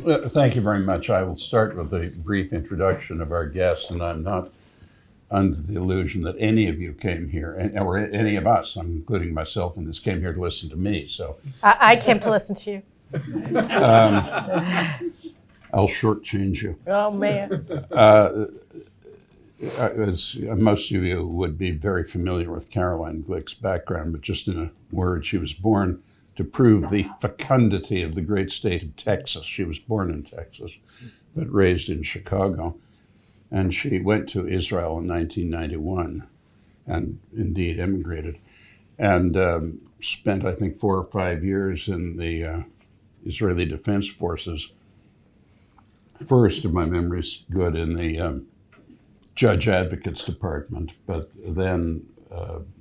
Thank you very much. I will start with a brief introduction of our guests, and I'm not under the illusion that any of you came here, or any of us, I'm including myself in this, came here to listen to me. So I came to listen to you. I'll shortchange you. Oh, man. As most of you would be very familiar with Caroline Glick's background, but just in a word, she was born to prove the fecundity of the great state of Texas. She was born in Texas, but raised in Chicago. And she went to Israel in 1991 and indeed emigrated and spent, I think, 4 or 5 years in the Israeli Defense Forces. First, if my memory's good, in the Judge Advocates Department, but then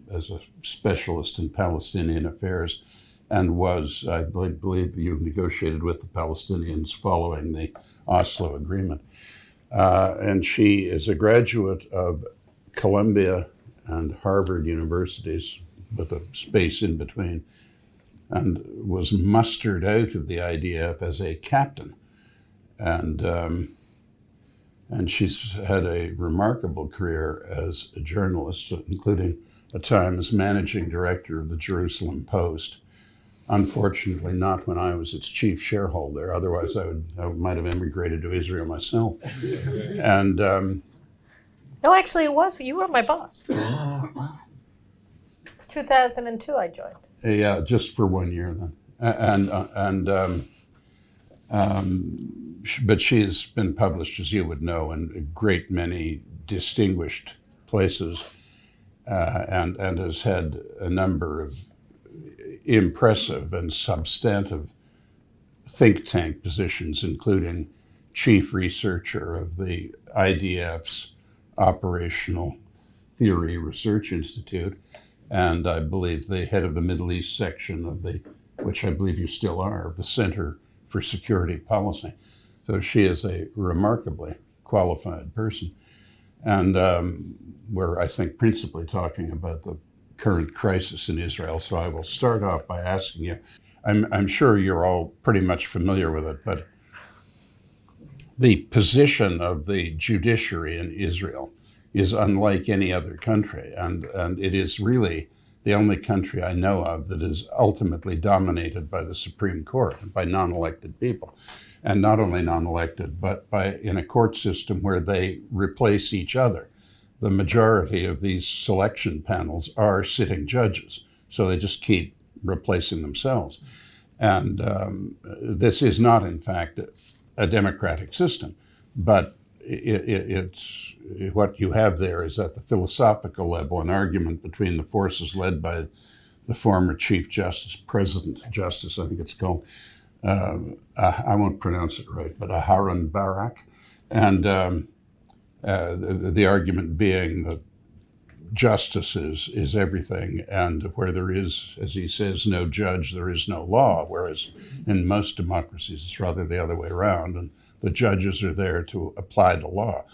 as a specialist in Palestinian affairs, and was, I believe you negotiated with the Palestinians following the Oslo Agreement. And she is a graduate of Columbia and Harvard universities with a space in between, and was mustered out of the IDF as a captain. And she's had a remarkable career as a journalist, including a time as managing director of the Jerusalem Post. Unfortunately, not when I was its chief shareholder. Otherwise, I might have emigrated to Israel myself. And No, actually, it was. You were my boss. 2002, I joined. yeah, just for 1 year then. But she's been published, as you would know, in a great many distinguished places, and has had a number of impressive and substantive think tank positions, including chief researcher of the IDF's Operational Theory Research Institute, and I believe the head of the Middle East section of the, which I believe you still are, of the Center for Security Policy. So she is a remarkably qualified person. And we're, I think, principally talking about the current crisis in Israel. So I will start off by asking you, I'm sure you're all pretty much familiar with it, but the position of the judiciary in Israel is unlike any other country. And it is really the only country I know of that is ultimately dominated by the Supreme Court, by non-elected people. And not only non-elected, but in a court system where they replace each other. The majority of these selection panels are sitting judges, so they just keep replacing themselves. And this is not, in fact, a democratic system, but it's what you have there is at the philosophical level an argument between the forces led by the former Chief Justice, President Justice, I think it's called. I won't pronounce it right, but Aharon Barak, and the argument being that justice is everything, and where there is, as he says, no judge, there is no law, whereas in most democracies it's rather the other way around, and the judges are there to apply the law.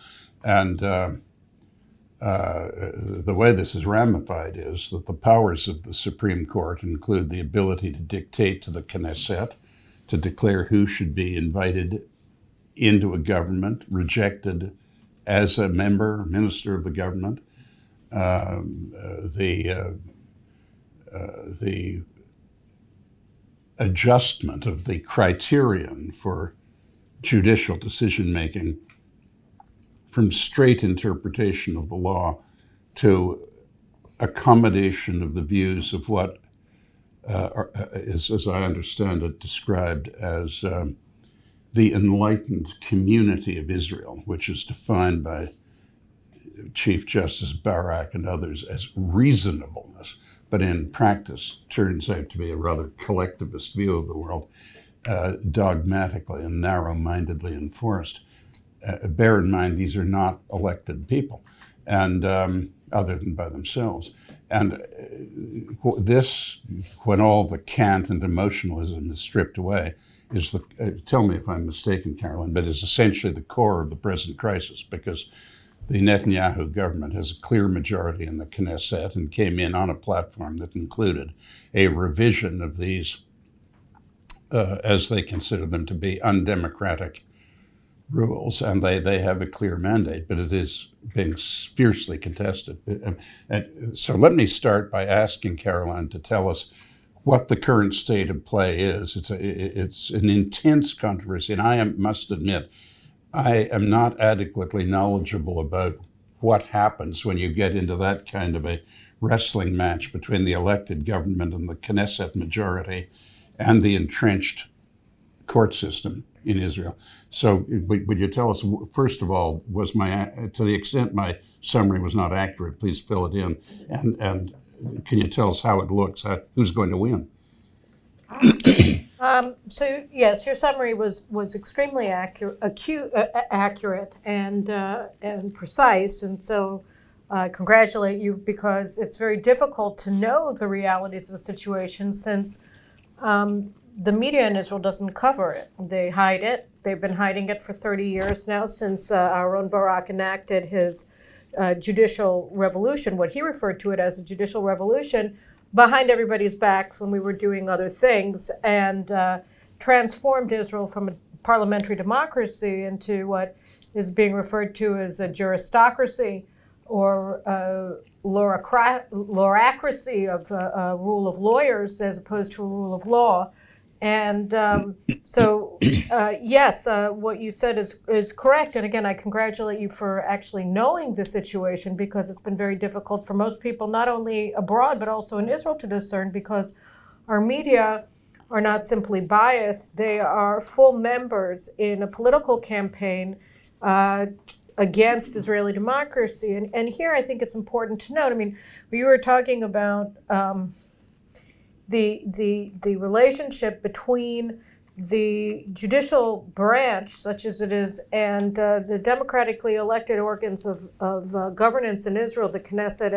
And the way this is ramified is that the powers of the Supreme Court include the ability to dictate to the Knesset, to declare who should be invited into a government, rejected as a minister of the government, the adjustment of the criterion for judicial decision-making from straight interpretation of the law to accommodation of the views of what is, as I understand it, described as the enlightened community of Israel, which is defined by Chief Justice Barak and others as reasonableness, but in practice turns out to be a rather collectivist view of the world, dogmatically and narrow-mindedly enforced. Bear in mind, these are not elected people, and other than by themselves. And this, when all the cant and emotionalism is stripped away, is the, tell me if I'm mistaken, Caroline, but is essentially the core of the present crisis, because the Netanyahu government has a clear majority in the Knesset and came in on a platform that included a revision of these as they consider them to be, undemocratic rules, and they have a clear mandate, but it is being fiercely contested. And so let me start by asking Caroline to tell us what the current state of play is. It's an intense controversy, and must admit, I am not adequately knowledgeable about what happens when you get into that kind of a wrestling match between the elected government and the Knesset majority and the entrenched court system in Israel. So would you tell us, first of all, to the extent my summary was not accurate, please fill it in, and can you tell us how it looks, who's going to win? So yes, your summary was extremely accurate and precise, and so I congratulate you, because it's very difficult to know the realities of the situation, since the media in Israel doesn't cover it. They hide it. They've been hiding it for 30 years now, since Aaron Barak enacted his judicial revolution, what he referred to it as a judicial revolution, behind everybody's backs when we were doing other things, and transformed Israel from a parliamentary democracy into what is being referred to as a juristocracy, or laurocracy of a rule of lawyers as opposed to a rule of law. And yes, what you said is correct. And again, I congratulate you for actually knowing the situation, because it's been very difficult for most people, not only abroad, but also in Israel, to discern, because our media are not simply biased. They are full members in a political campaign against Israeli democracy. And here I think it's important to note, I mean, we were talking about the relationship between the judicial branch, such as it is, and the democratically elected organs of governance in Israel, the Knesset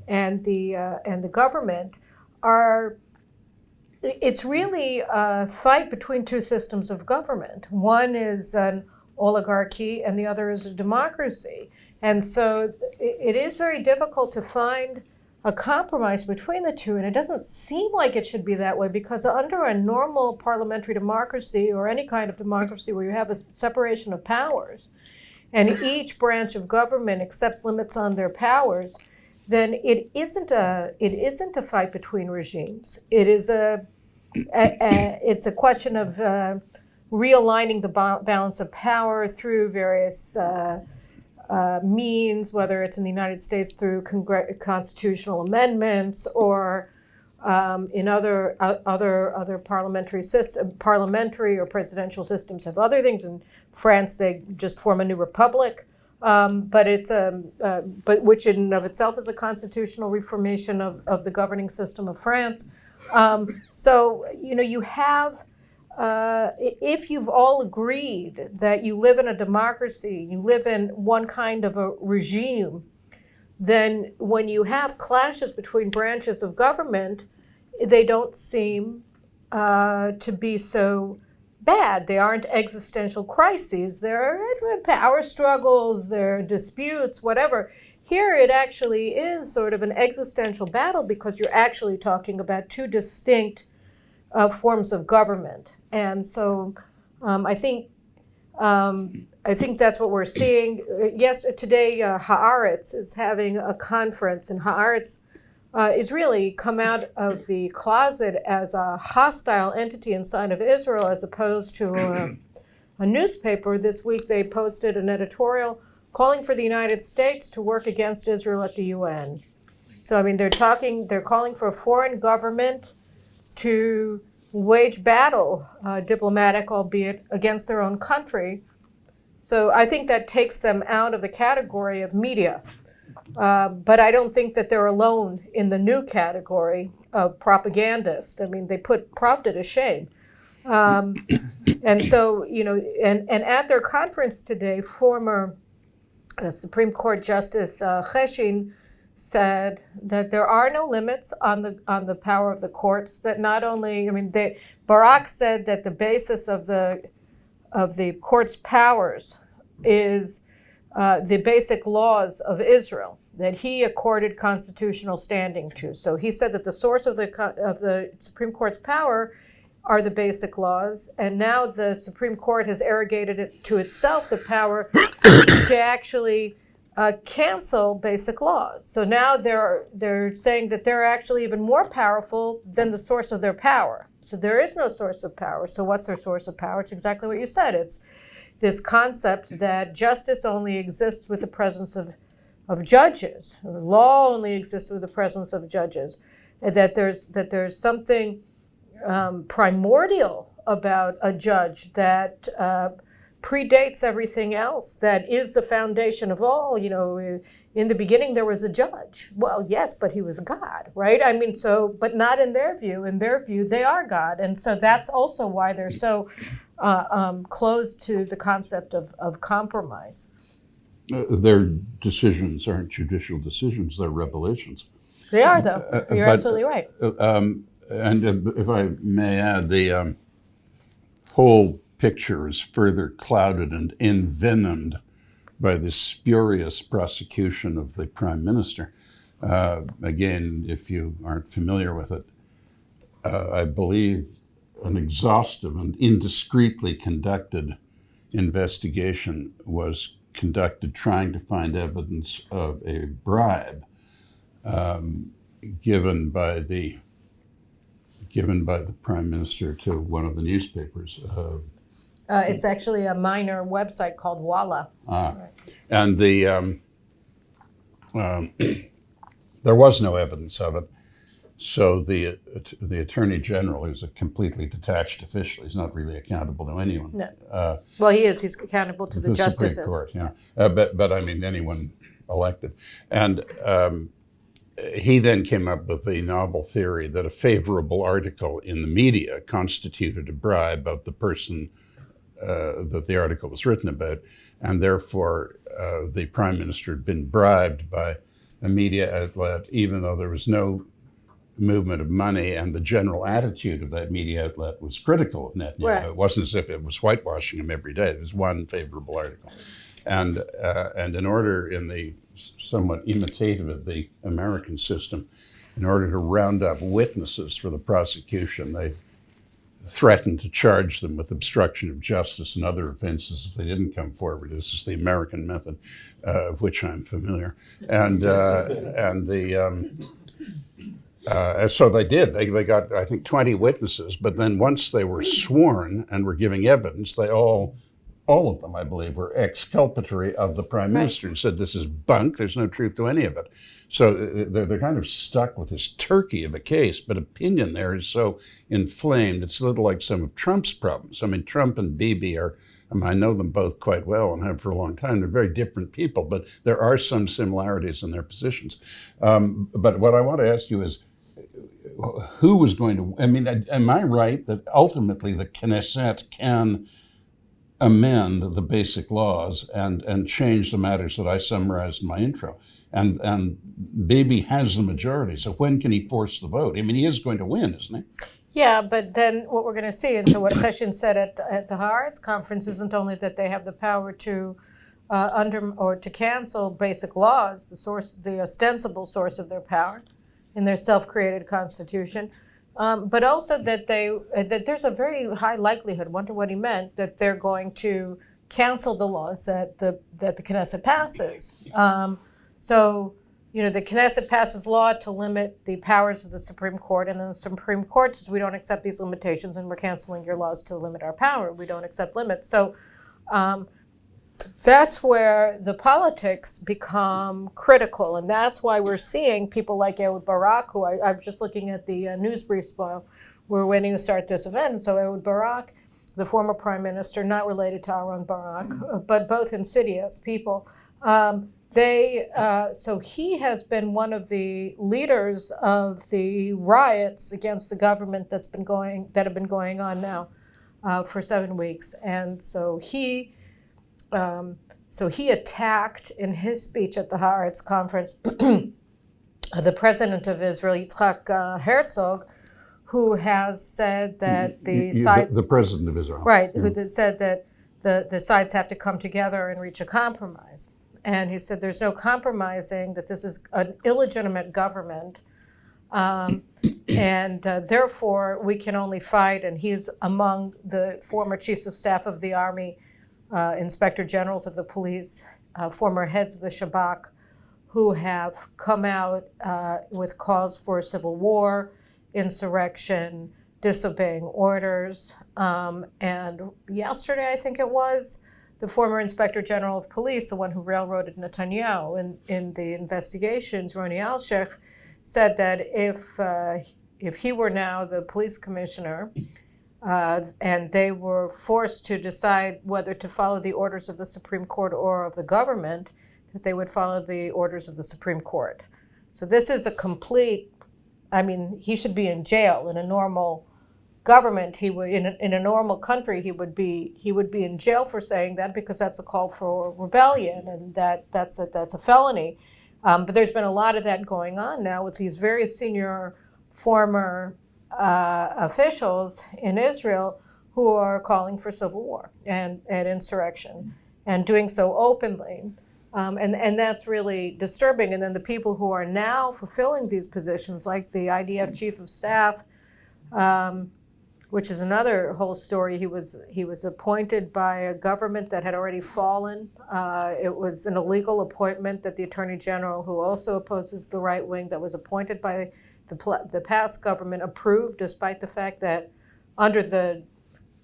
and the government, it's really a fight between two systems of government. One is an oligarchy and the other is a democracy. And so it is very difficult to find a compromise between the two, and it doesn't seem like it should be that way, because under a normal parliamentary democracy, or any kind of democracy where you have a separation of powers, and each branch of government accepts limits on their powers, then it isn't a fight between regimes. It's a question of realigning the balance of power through various means, whether it's in the United States through constitutional amendments, or in other parliamentary or presidential systems have other things. In France, they just form a new republic, but which in and of itself is a constitutional reformation of the governing system of France. So you have. If you've all agreed that you live in a democracy, you live in one kind of a regime, then when you have clashes between branches of government, they don't seem to be so bad. They aren't existential crises. They're power struggles, they're disputes, whatever. Here it actually is sort of an existential battle, because you're actually talking about two distinct forms of government. And so I think that's what we're seeing. Yes, today Haaretz is having a conference, and Haaretz is really come out of the closet as a hostile entity inside of Israel, as opposed to a newspaper. This week they posted an editorial calling for the United States to work against Israel at the UN. So I mean, they're calling for a foreign government to wage battle, diplomatic, albeit against their own country. So I think that takes them out of the category of media. But I don't think that they're alone in the new category of propagandist. I mean, they put Pravda to shame. And so, and at their conference today, former Supreme Court Justice Cheshin said that there are no limits on the power of the courts. That not only, Barak said that the basis of the court's powers is the basic laws of Israel that he accorded constitutional standing to. So he said that the source of the Supreme Court's power are the basic laws, and now the Supreme Court has arrogated it to itself the power to actually cancel basic laws. So now they're saying that they're actually even more powerful than the source of their power. So there is no source of power. So what's their source of power? It's exactly what you said. It's this concept that justice only exists with the presence of judges. Law only exists with the presence of judges. And that there's something primordial about a judge that predates everything else, that is the foundation of all. In the beginning there was a judge. Well, yes, but he was God, right? I mean, but not in their view. In their view, they are God. And so that's also why they're so closed to the concept of compromise. Their decisions aren't judicial decisions, they're revelations. They are, though. You're absolutely right. And if I may add, the whole picture is further clouded and envenomed by the spurious prosecution of the prime minister. Again, if you aren't familiar with it, I believe an exhaustive and indiscreetly conducted investigation was conducted trying to find evidence of a bribe given by the prime minister to one of the newspapers. It's actually a minor website called Walla. Right. And there was no evidence of it. So the Attorney General is a completely detached official. He's not really accountable to anyone. No. Well, he is. He's accountable to the justices. Supreme Court, yeah. But I mean, anyone elected. And he then came up with the novel theory that a favorable article in the media constituted a bribe of the person that the article was written about, and therefore the prime minister had been bribed by a media outlet, even though there was no movement of money, and the general attitude of that media outlet was critical of Netanyahu. Right. It wasn't as if it was whitewashing him every day. It was one favorable article. And in order, in the somewhat imitative of the American system, in order to round up witnesses for the prosecution, they threatened to charge them with obstruction of justice and other offenses if they didn't come forward. This is the American method, of which I'm familiar. So they did. They got, I think, 20 witnesses. But then once they were sworn and were giving evidence, they all of them, I believe, were exculpatory of the prime minister and said, this is bunk. There's no truth to any of it. So they're kind of stuck with this turkey of a case. But opinion there is so inflamed. It's a little like some of Trump's problems. I mean, Trump and Bibi are, I know them both quite well and have for a long time. They're very different people, but there are some similarities in their positions. But what I want to ask you is, who was going to, I mean, am I right that ultimately the Knesset can amend the basic laws and change the matters that I summarized in my intro? And Bibi has the majority, so when can he force the vote? I mean, he is going to win, isn't he? Yeah, but then what we're going to see, and so what Cheshin said at the Haaretz conference isn't only that they have the power to to cancel basic laws, the ostensible source of their power in their self-created constitution, but also that there's a very high likelihood, wonder what he meant, that they're going to cancel the laws that the Knesset passes. So, the Knesset passes law to limit the powers of the Supreme Court, and then the Supreme Court says, we don't accept these limitations, and we're canceling your laws to limit our power. We don't accept limits. So that's where the politics become critical, and that's why we're seeing people like Ehud Barak, who I'm just looking at the news briefs while we're waiting to start this event. And so Ehud Barak, the former prime minister, not related to Aaron Barak, but both insidious people, so he has been one of the leaders of the riots against the government that have been going on now for 7 weeks, and so he attacked in his speech at the Haaretz conference the president of Israel, Yitzhak Herzog, who has said that the president of Israel, right, who said that the sides have to come together and reach a compromise. And he said there's no compromising, that this is an illegitimate government, And therefore, we can only fight, and he's among the former chiefs of staff of the army, inspector generals of the police, former heads of the Shabak, who have come out with calls for civil war, insurrection, disobeying orders. And yesterday, I think it was, the former inspector general of police, the one who railroaded Netanyahu in the investigations, Roni Al-Sheikh, said that if he were now the police commissioner and they were forced to decide whether to follow the orders of the Supreme Court or of the government, that they would follow the orders of the Supreme Court. So this is a complete, I mean, he should be in jail. In a normal government, he would, in a normal country, he would be in jail for saying that, because that's a call for rebellion, and that's a felony. But there's been a lot of that going on now with these very senior former officials in Israel who are calling for civil war and insurrection, and doing so openly. And that's really disturbing. And then the people who are now fulfilling these positions, like the IDF chief of staff, which is another whole story. He was appointed by a government that had already fallen. It was an illegal appointment that the attorney general, who also opposes the right wing, that was appointed by the past government, approved, despite the fact that under the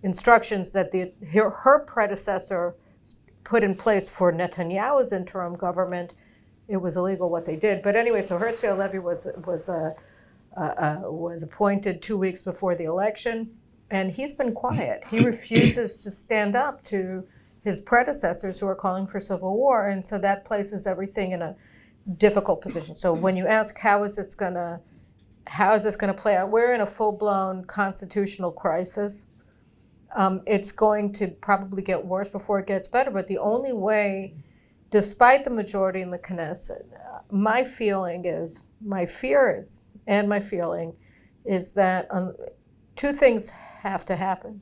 instructions that her predecessor put in place for Netanyahu's interim government, it was illegal what they did. But anyway, so Herzl Levy was appointed 2 weeks before the election, and he's been quiet. He refuses to stand up to his predecessors who are calling for civil war, and so that places everything in a difficult position. So when you ask how is this going to play out, we're in a full-blown constitutional crisis. It's going to probably get worse before it gets better, but the only way, despite the majority in the Knesset, my feeling is that two things have to happen.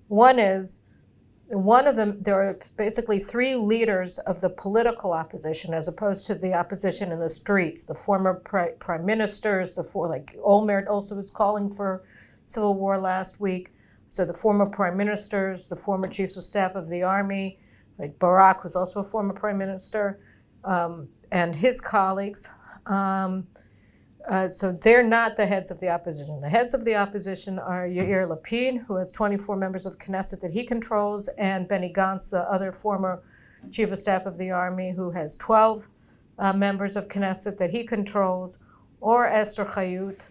One of them, there are basically three leaders of the political opposition, as opposed to the opposition in the streets. The former prime ministers, like Olmert also was calling for civil war last week. So the former prime ministers, the former chiefs of staff of the army, like Barak was also a former prime minister, and his colleagues. So they're not the heads of the opposition. The heads of the opposition are Yair Lapid, who has 24 members of Knesset that he controls, and Benny Gantz, the other former chief of staff of the army, who has 12 members of Knesset that he controls, or Esther Chayut,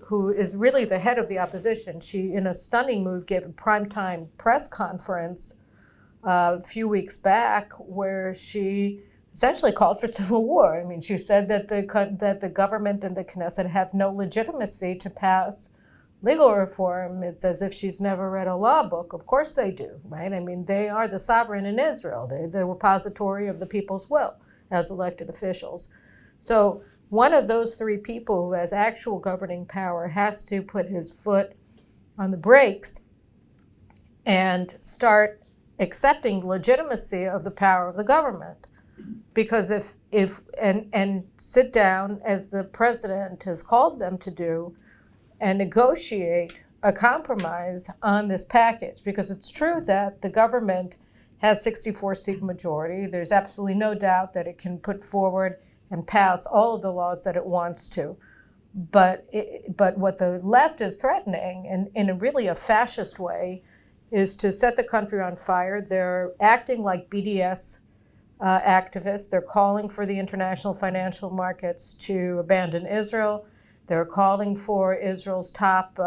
who is really the head of the opposition. She, in a stunning move, gave a primetime press conference a few weeks back where she essentially called for civil war. I mean, she said that the government and the Knesset have no legitimacy to pass legal reform. It's as if she's never read a law book. Of course they do, right? I mean, they are the sovereign in Israel. They're the repository of the people's will as elected officials. So one of those three people who has actual governing power has to put his foot on the brakes and start accepting legitimacy of the power of the government. Because and sit down, as the president has called them to do, and negotiate a compromise on this package. Because it's true that the government has 64-seat majority. There's absolutely no doubt that it can put forward and pass all of the laws that it wants to. But what the left is threatening, and in a really a fascist way, is to set the country on fire. They're acting like BDS activists. They're calling for the international financial markets to abandon Israel. They're calling for Israel's top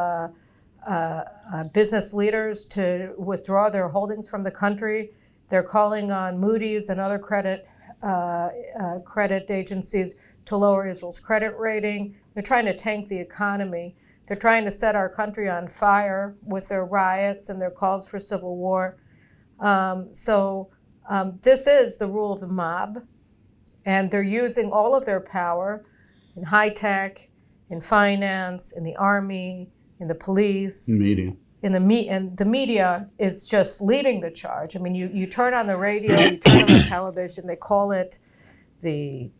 business leaders to withdraw their holdings from the country. They're calling on Moody's and other credit agencies to lower Israel's credit rating. They're trying to tank the economy. They're trying to set our country on fire with their riots and their calls for civil war. This is the rule of the mob, and they're using all of their power in high tech, in finance, in the army, in the police, media. And the media is just leading the charge. I mean, you turn on the radio, you turn on the television, they call it the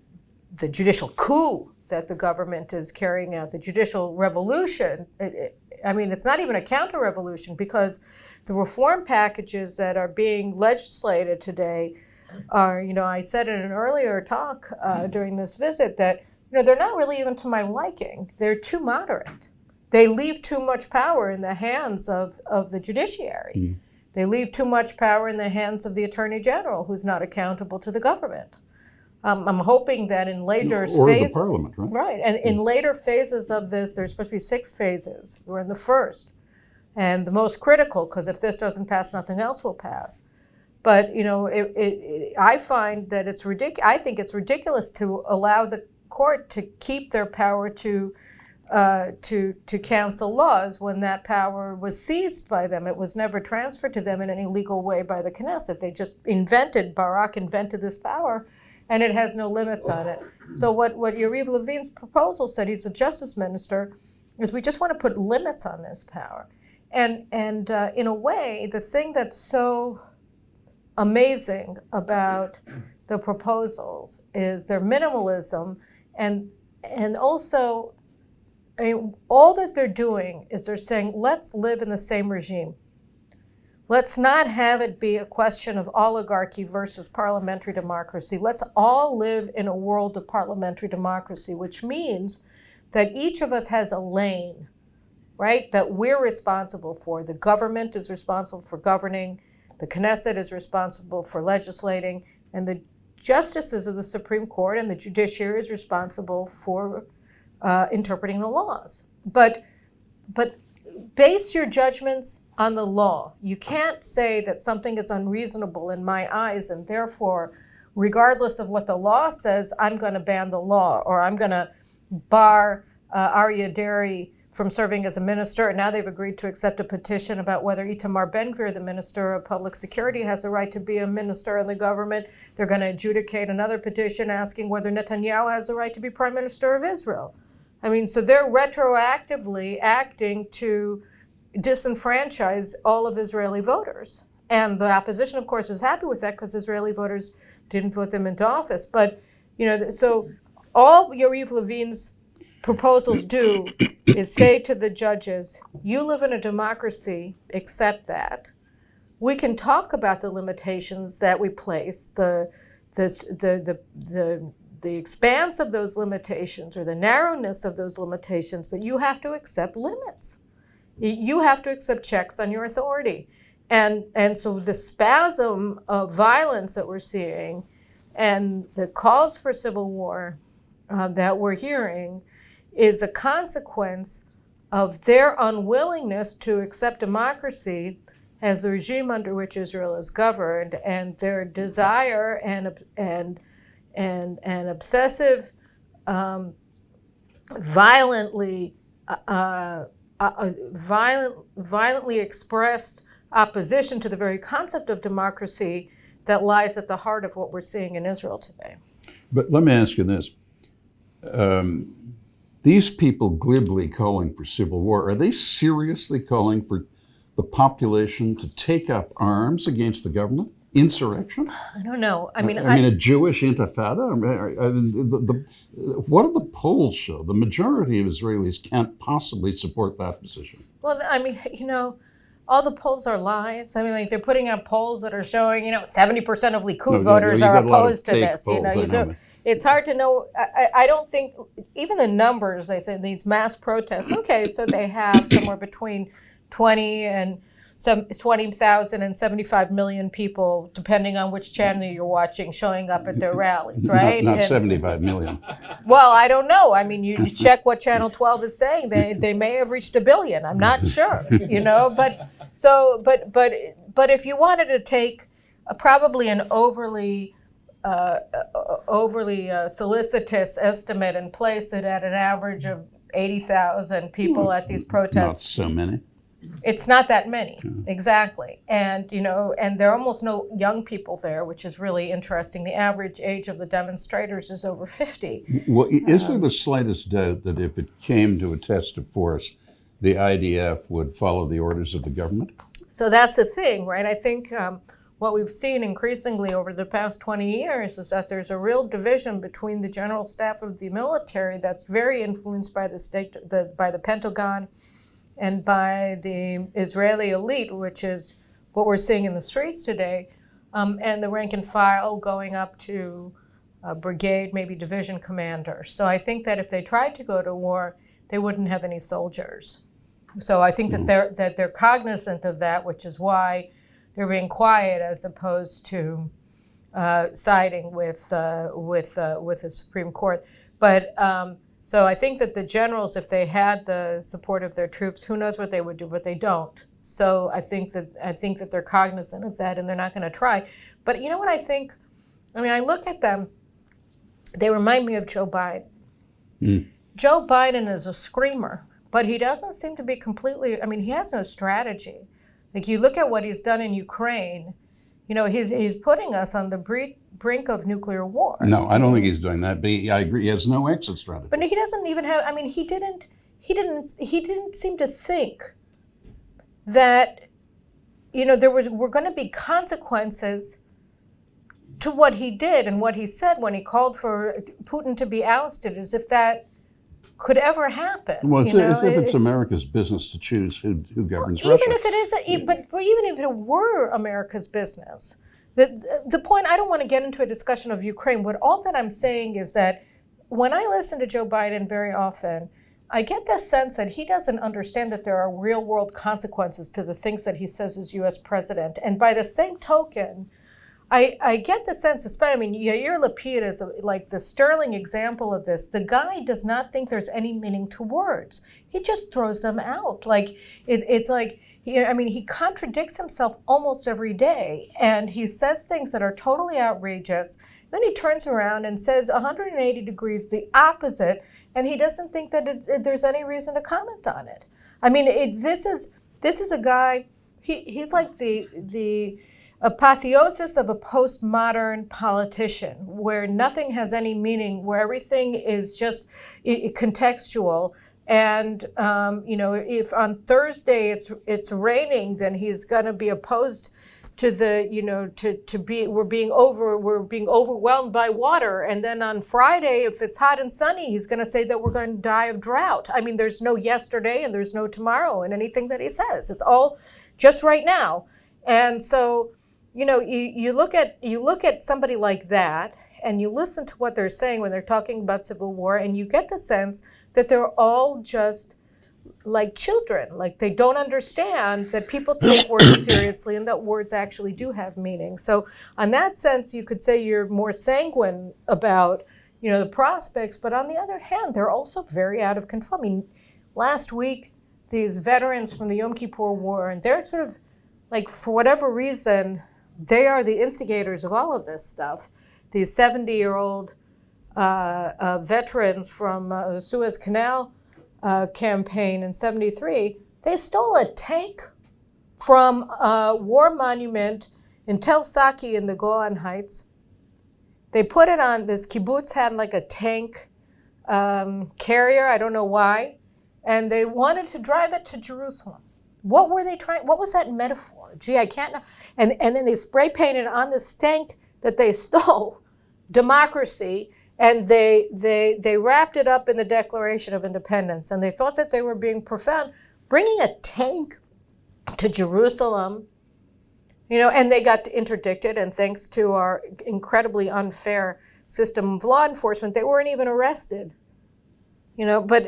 judicial coup that the government is carrying out the judicial revolution. It's not even a counter-revolution, because the reform packages that are being legislated today are, I said in an earlier talk during this visit that, they're not really even to my liking. They're too moderate. They leave too much power in the hands of the judiciary. Mm. They leave too much power in the hands of the Attorney General, who's not accountable to the government. I'm hoping that in later phases, the Parliament, right? Right, and in later phases of this, there's supposed to be 6 phases. We're in the first, and the most critical, because if this doesn't pass, nothing else will pass. But I find that it's ridiculous. I think it's ridiculous to allow the court to keep their power to cancel laws when that power was seized by them. It was never transferred to them in any legal way by the Knesset. They just Barak invented this power, and it has no limits on it. So what Yariv Levin's proposal said, he's the justice minister, is we just want to put limits on this power. And in a way, the thing that's so amazing about the proposals is their minimalism, and also, all that they're doing is they're saying, let's live in the same regime. Let's not have it be a question of oligarchy versus parliamentary democracy. Let's all live in a world of parliamentary democracy, which means that each of us has a lane, right, that we're responsible for. The government is responsible for governing, the Knesset is responsible for legislating, and the justices of the Supreme Court and the judiciary is responsible for interpreting the laws. But base your judgments on the law. You can't say that something is unreasonable in my eyes, and therefore, regardless of what the law says, I'm going to ban the law, or I'm going to bar Aryeh Deri from serving as a minister. And now they've agreed to accept a petition about whether Itamar Ben-Gvir, the Minister of Public Security, has a right to be a minister in the government. They're going to adjudicate another petition asking whether Netanyahu has a right to be Prime Minister of Israel. So they're retroactively acting to disenfranchise all of Israeli voters. And the opposition, of course, is happy with that because Israeli voters didn't vote them into office. But, so all Yariv Levin's proposals do is say to the judges, you live in a democracy, accept that. We can talk about the limitations that we place, the expanse of those limitations or the narrowness of those limitations, but you have to accept limits. You have to accept checks on your authority. And so the spasm of violence that we're seeing and the calls for civil war that we're hearing is a consequence of their unwillingness to accept democracy as the regime under which Israel is governed, and their desire and obsessive, violently expressed opposition to the very concept of democracy that lies at the heart of what we're seeing in Israel today. But let me ask you this. These people glibly calling for civil war, are they seriously calling for the population to take up arms against the government? Insurrection? I don't know. I mean, a Jewish intifada? What do the polls show? The majority of Israelis can't possibly support that position. Well, all the polls are lies. They're putting out polls that are showing, 70% of Likud voters are opposed to this. Polls, it's hard to know. I don't think, even the numbers, they say these mass protests, okay, so they have somewhere between 20,000 and 75 million people, depending on which channel you're watching, showing up at their rallies, right? Not 75 million. Well, I don't know. You check what Channel 12 is saying. They may have reached 1 billion. I'm not sure, But if you wanted to take probably an overly solicitous estimate and place it at an average of 80,000 people at these protests. Not so many. It's not that many, exactly. And, and there are almost no young people there, which is really interesting. The average age of the demonstrators is over 50. Well, is there the slightest doubt that if it came to a test of force, the IDF would follow the orders of the government? So that's the thing, right? I think what we've seen increasingly over the past 20 years is that there's a real division between the general staff of the military that's very influenced by by the Pentagon and by the Israeli elite, which is what we're seeing in the streets today, and the rank and file going up to brigade, maybe division commanders. So I think that if they tried to go to war, they wouldn't have any soldiers. So I think that they're cognizant of that, which is why they're being quiet as opposed to siding with the Supreme Court. But so I think that the generals, if they had the support of their troops, who knows what they would do, but they don't. So I think that they're cognizant of that, and they're not going to try. But you know what I think? I mean, I look at them; they remind me of Joe Biden. Joe Biden is a screamer, but he doesn't seem to be completely. I mean, he has no strategy. Like, you look at what he's done in Ukraine, you know, he's putting us on the brink of nuclear war. No, I don't think he's doing that. But I agree, he has no exit strategy. But he doesn't even have. I mean, he didn't seem to think that, you know, were going to be consequences to what he did and what he said when he called for Putin to be ousted, as if that could ever happen. Well, as if it's America's business to choose who governs Russia. Even if it is, but even if it were America's business, the point, I don't want to get into a discussion of Ukraine. All that I'm saying is that when I listen to Joe Biden very often, I get the sense that he doesn't understand that there are real world consequences to the things that he says as U.S. president. And by the same token, I get the sense, especially, I mean, Yair Lapid is like the sterling example of this. The guy does not think there's any meaning to words. He just throws them out. Like, it's like, he contradicts himself almost every day. And he says things that are totally outrageous. Then he turns around and says 180 degrees the opposite. And he doesn't think that there's any reason to comment on it. I mean, this is a guy, he's like the apotheosis of a postmodern politician, where nothing has any meaning, where everything is just contextual. And if on Thursday it's raining, then he's going to be opposed to we're being overwhelmed by water. And then on Friday, if it's hot and sunny, he's going to say that we're going to die of drought. I mean, there's no yesterday and there's no tomorrow in anything that he says. It's all just right now. And so, you look at somebody like that, and you listen to what they're saying when they're talking about civil war, and you get the sense that they're all just like children, like they don't understand that people take words seriously and that words actually do have meaning. So on that sense, you could say you're more sanguine about, the prospects, but on the other hand, they're also very out of control. I mean, last week, these veterans from the Yom Kippur War, and they're sort of like, for whatever reason, they are the instigators of all of this stuff. These 70-year-old veterans from the Suez Canal campaign in '73, they stole a tank from a war monument in Tel Saki in the Golan Heights. They put it on, this kibbutz had like a tank carrier, I don't know why, and they wanted to drive it to Jerusalem. What were they trying? What was that metaphor? Gee, I can't know. And then they spray painted on this tank that they stole democracy, and they wrapped it up in the Declaration of Independence. And they thought that they were being profound, bringing a tank to Jerusalem, and they got interdicted. And thanks to our incredibly unfair system of law enforcement, they weren't even arrested. But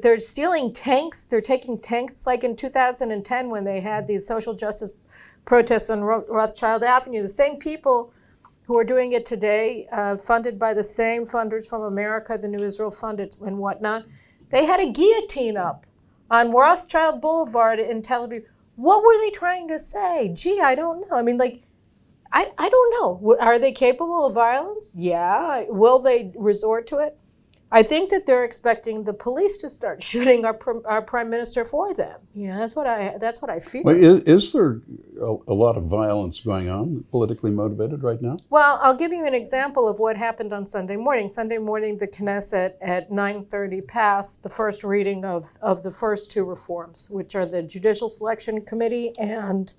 they're stealing tanks. They're taking tanks, like in 2010 when they had these social justice protests on Rothschild Avenue. The same people who are doing it today, funded by the same funders from America, the New Israel Fund and whatnot, they had a guillotine up on Rothschild Boulevard in Tel Aviv. What were they trying to say? Gee, I don't know. I mean, I don't know. Are they capable of violence? Yeah. Will they resort to it? I think that they're expecting the police to start shooting our prime minister for them. That's what I feel. Well, is there a lot of violence going on, politically motivated right now? Well, I'll give you an example of what happened on Sunday morning. Sunday morning, the Knesset at 9:30 passed the first reading of the first two reforms, which are the Judicial Selection Committee and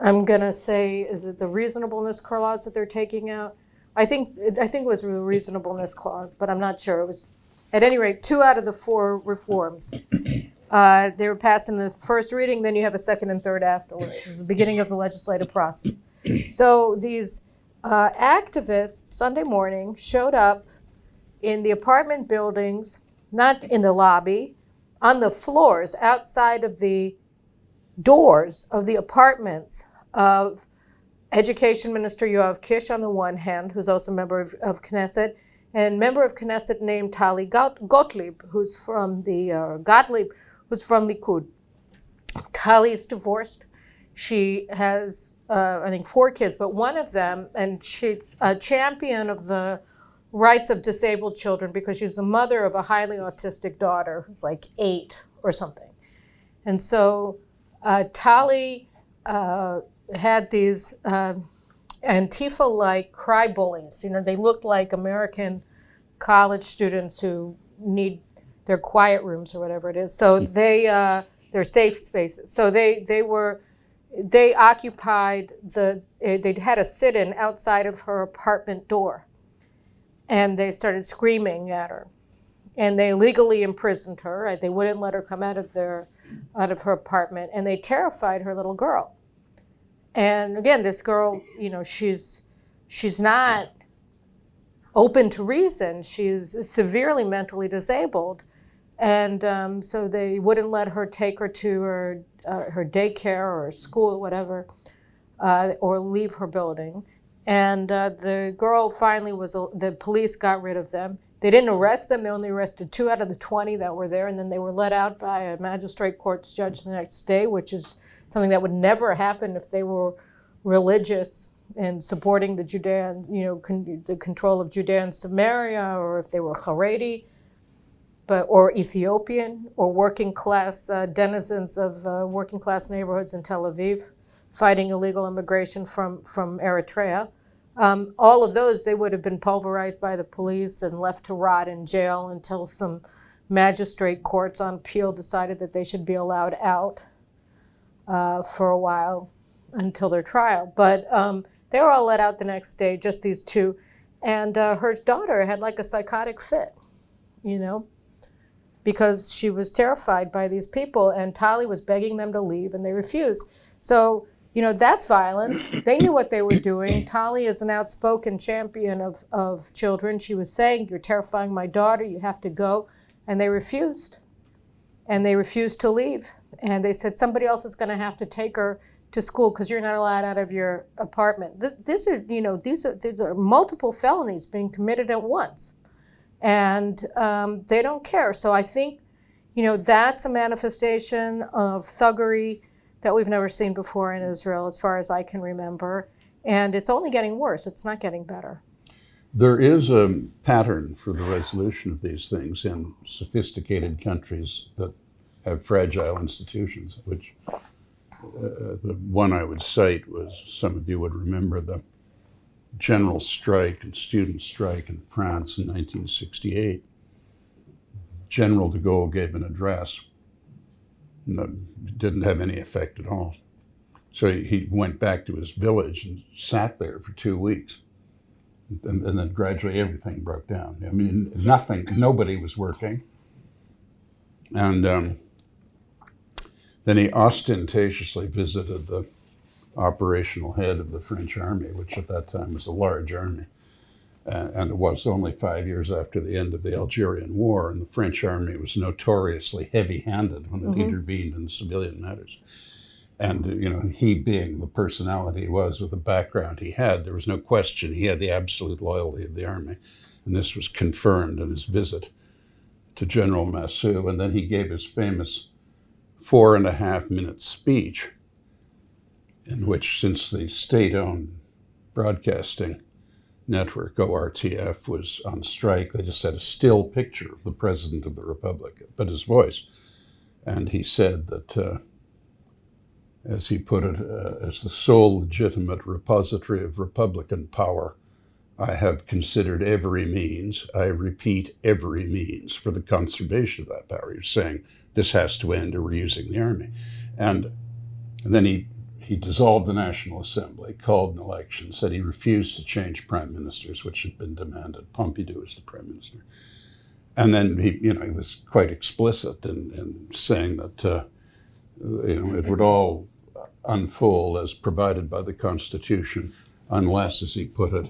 I'm gonna say, is it the reasonableness clause that they're taking out? I think it was the reasonableness clause, but I'm not sure. It was, at any rate, 2 out of the 4 reforms. They were passed in the first reading, then you have a second and third afterwards. This is the beginning of the legislative process. So these activists Sunday morning showed up in the apartment buildings, not in the lobby, on the floors outside of the doors of the apartments of Education Minister Yoav Kish on the one hand, who's also a member of Knesset, and member of Knesset named Tali Gottlieb, who's from the Likud. Tali's divorced. She has, I think, 4 kids, but one of them, and she's a champion of the rights of disabled children because she's the mother of a highly autistic daughter who's like 8 or something. And so Tali had these Antifa-like cry bullies. You know, they looked like American college students who need their quiet rooms or whatever it is. So they're safe spaces. So they occupied they'd had a sit-in outside of her apartment door, and they started screaming at her, and they illegally imprisoned her. They wouldn't let her come out of her apartment, and they terrified her little girl. And again, this girl, you know, she's not open to reason. She's severely mentally disabled. And so they wouldn't let her take her to her daycare or school or whatever, or leave her building. And the girl finally the police got rid of them. They didn't arrest them. They only arrested 2 out of the 20 that were there. And then they were let out by a magistrate court's judge the next day, which is something that would never happen if they were religious and supporting the Judean, you know, the control of Judea and Samaria, or if they were Haredi, or Ethiopian, or working class denizens of working class neighborhoods in Tel Aviv, fighting illegal immigration from Eritrea. All of those, they would have been pulverized by the police and left to rot in jail until some magistrate courts on appeal decided that they should be allowed out for a while until their trial. But they were all let out the next day, just these 2. And her daughter had like a psychotic fit, you know, because she was terrified by these people, and Tali was begging them to leave, and they refused. So, you know, that's violence. They knew what they were doing. Tali is an outspoken champion of children. She was saying, "You're terrifying my daughter, you have to go." And they refused. And they refused to leave. And they said, somebody else is going to have to take her to school because you're not allowed out of your apartment. These are multiple felonies being committed at once. And they don't care. So I think, you know, that's a manifestation of thuggery that we've never seen before in Israel, as far as I can remember. And it's only getting worse. It's not getting better. There is a pattern for the resolution of these things in sophisticated countries that have fragile institutions, which the one I would cite was, some of you would remember, the general strike and student strike in France in 1968. General de Gaulle gave an address that didn't have any effect at all. So he went back to his village and sat there for 2 weeks. And then gradually everything broke down. I mean, nobody was working. And then he ostentatiously visited the operational head of the French army, which at that time was a large army. And it was only 5 years after the end of the Algerian War, and the French army was notoriously heavy-handed when it intervened in civilian matters. And, you know, he being the personality he was with the background he had, there was no question he had the absolute loyalty of the army. And this was confirmed in his visit to General Massu. And then he gave his famous 4.5-minute speech in which, since the state-owned broadcasting network, ORTF, was on strike, they just had a still picture of the President of the Republic, but his voice. And he said that, as he put it, as the sole legitimate repository of Republican power, I have considered every means, I repeat, every means, for the conservation of that power. He was saying, this has to end or we're using the army. And then he he dissolved the National Assembly, called an election, said he refused to change prime ministers, which had been demanded. Pompidou was the prime minister. And then he was quite explicit in saying that it would all unfold as provided by the Constitution, unless, as he put it,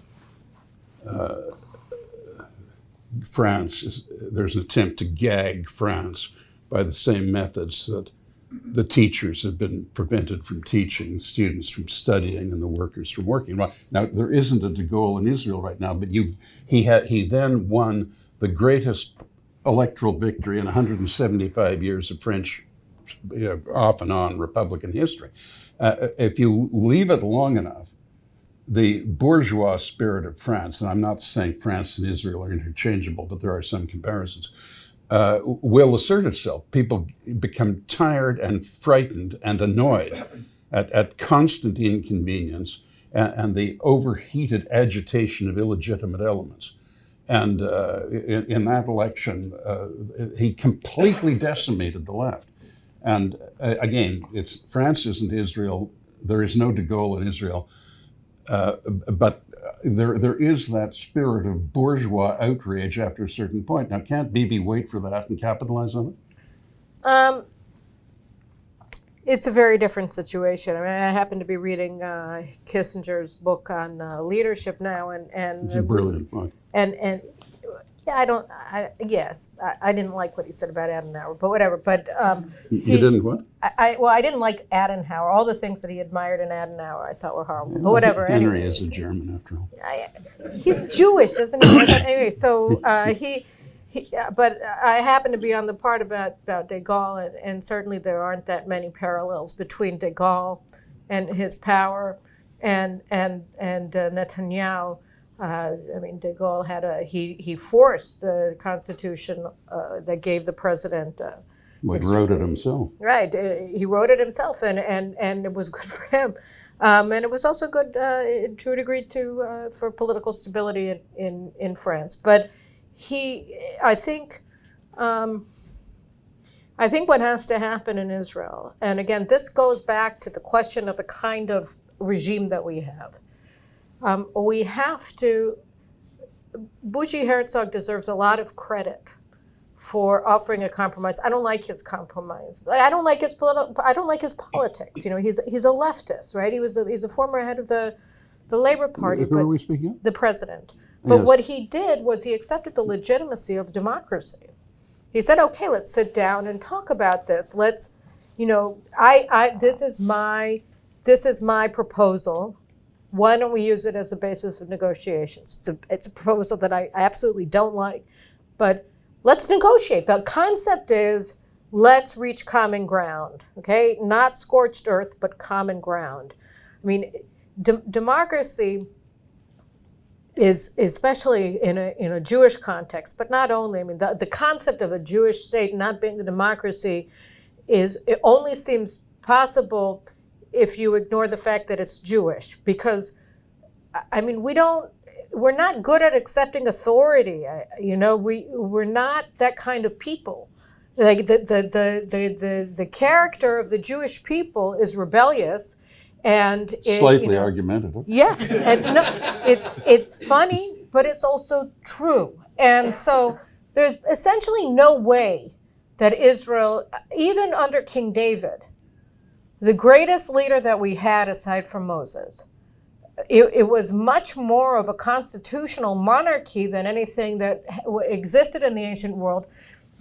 there's an attempt to gag France by the same methods that the teachers have been prevented from teaching, students from studying, and the workers from working. Now, there isn't a de Gaulle in Israel right now, but he then won the greatest electoral victory in 175 years of French, off and on Republican history. If you leave it long enough, the bourgeois spirit of France, and I'm not saying France and Israel are interchangeable, but there are some comparisons, will assert itself. People become tired and frightened and annoyed at constant inconvenience and the overheated agitation of illegitimate elements. And in that election, he completely decimated the left. And again, France isn't Israel. There is no de Gaulle in Israel. But there is that spirit of bourgeois outrage after a certain point. Now, can't Bibi wait for that and capitalize on it? It's a very different situation. I mean, I happen to be reading Kissinger's book on leadership now, and It's a brilliant book. And yeah, I didn't like what he said about Adenauer, but whatever. But you didn't what? I didn't like Adenauer. All the things that he admired in Adenauer, I thought were horrible. But whatever. Henry is a German, after all. He's Jewish, doesn't he? Anyway, so but I happen to be on the part about de Gaulle, and certainly there aren't that many parallels between de Gaulle and his power and Netanyahu. I mean, de Gaulle had he forced the constitution that gave the president. He wrote it himself. Right, he wrote it himself, and it was good for him, and it was also good to a degree for political stability in France. But I think what has to happen in Israel, and again, this goes back to the question of the kind of regime that we have. We have to. Bougie Herzog deserves a lot of credit for offering a compromise. I don't like his compromise. I don't like his politics. He's a leftist, right? He's a former head of the Labor Party. Who are we speaking of? The president. But Yes. what he did was he accepted the legitimacy of democracy. He said, "Okay, let's sit down and talk about this. Let's, this is my proposal. Why don't we use it as a basis of negotiations? It's a proposal that I absolutely don't like, but let's negotiate. The concept is let's reach common ground, okay? Not scorched earth, but common ground. I mean, democracy is, especially in a Jewish context, but not only. I mean, the concept of a Jewish state not being a democracy it only seems possible if you ignore the fact that it's Jewish, because, I mean, we're not good at accepting authority. We're not that kind of people. Like the character of the Jewish people is rebellious, and Slightly argumentative. Yes, and no, it's funny, but it's also true. And so there's essentially no way that Israel, even under King David, the greatest leader that we had aside from Moses, it was much more of a constitutional monarchy than anything that existed in the ancient world,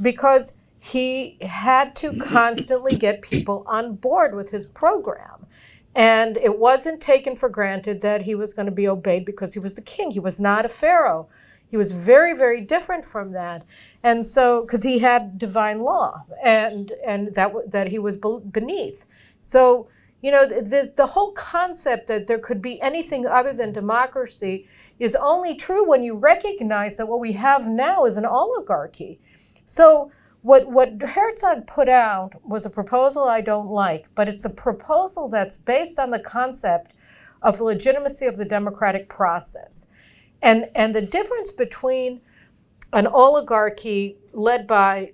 because he had to constantly get people on board with his program. And it wasn't taken for granted that he was going to be obeyed because he was the king. He was not a pharaoh. He was very, very different from that. And so, because he had divine law and that he was beneath. So, the whole concept that there could be anything other than democracy is only true when you recognize that what we have now is an oligarchy. So what Herzog put out was a proposal I don't like, but it's a proposal that's based on the concept of the legitimacy of the democratic process. And the difference between an oligarchy led by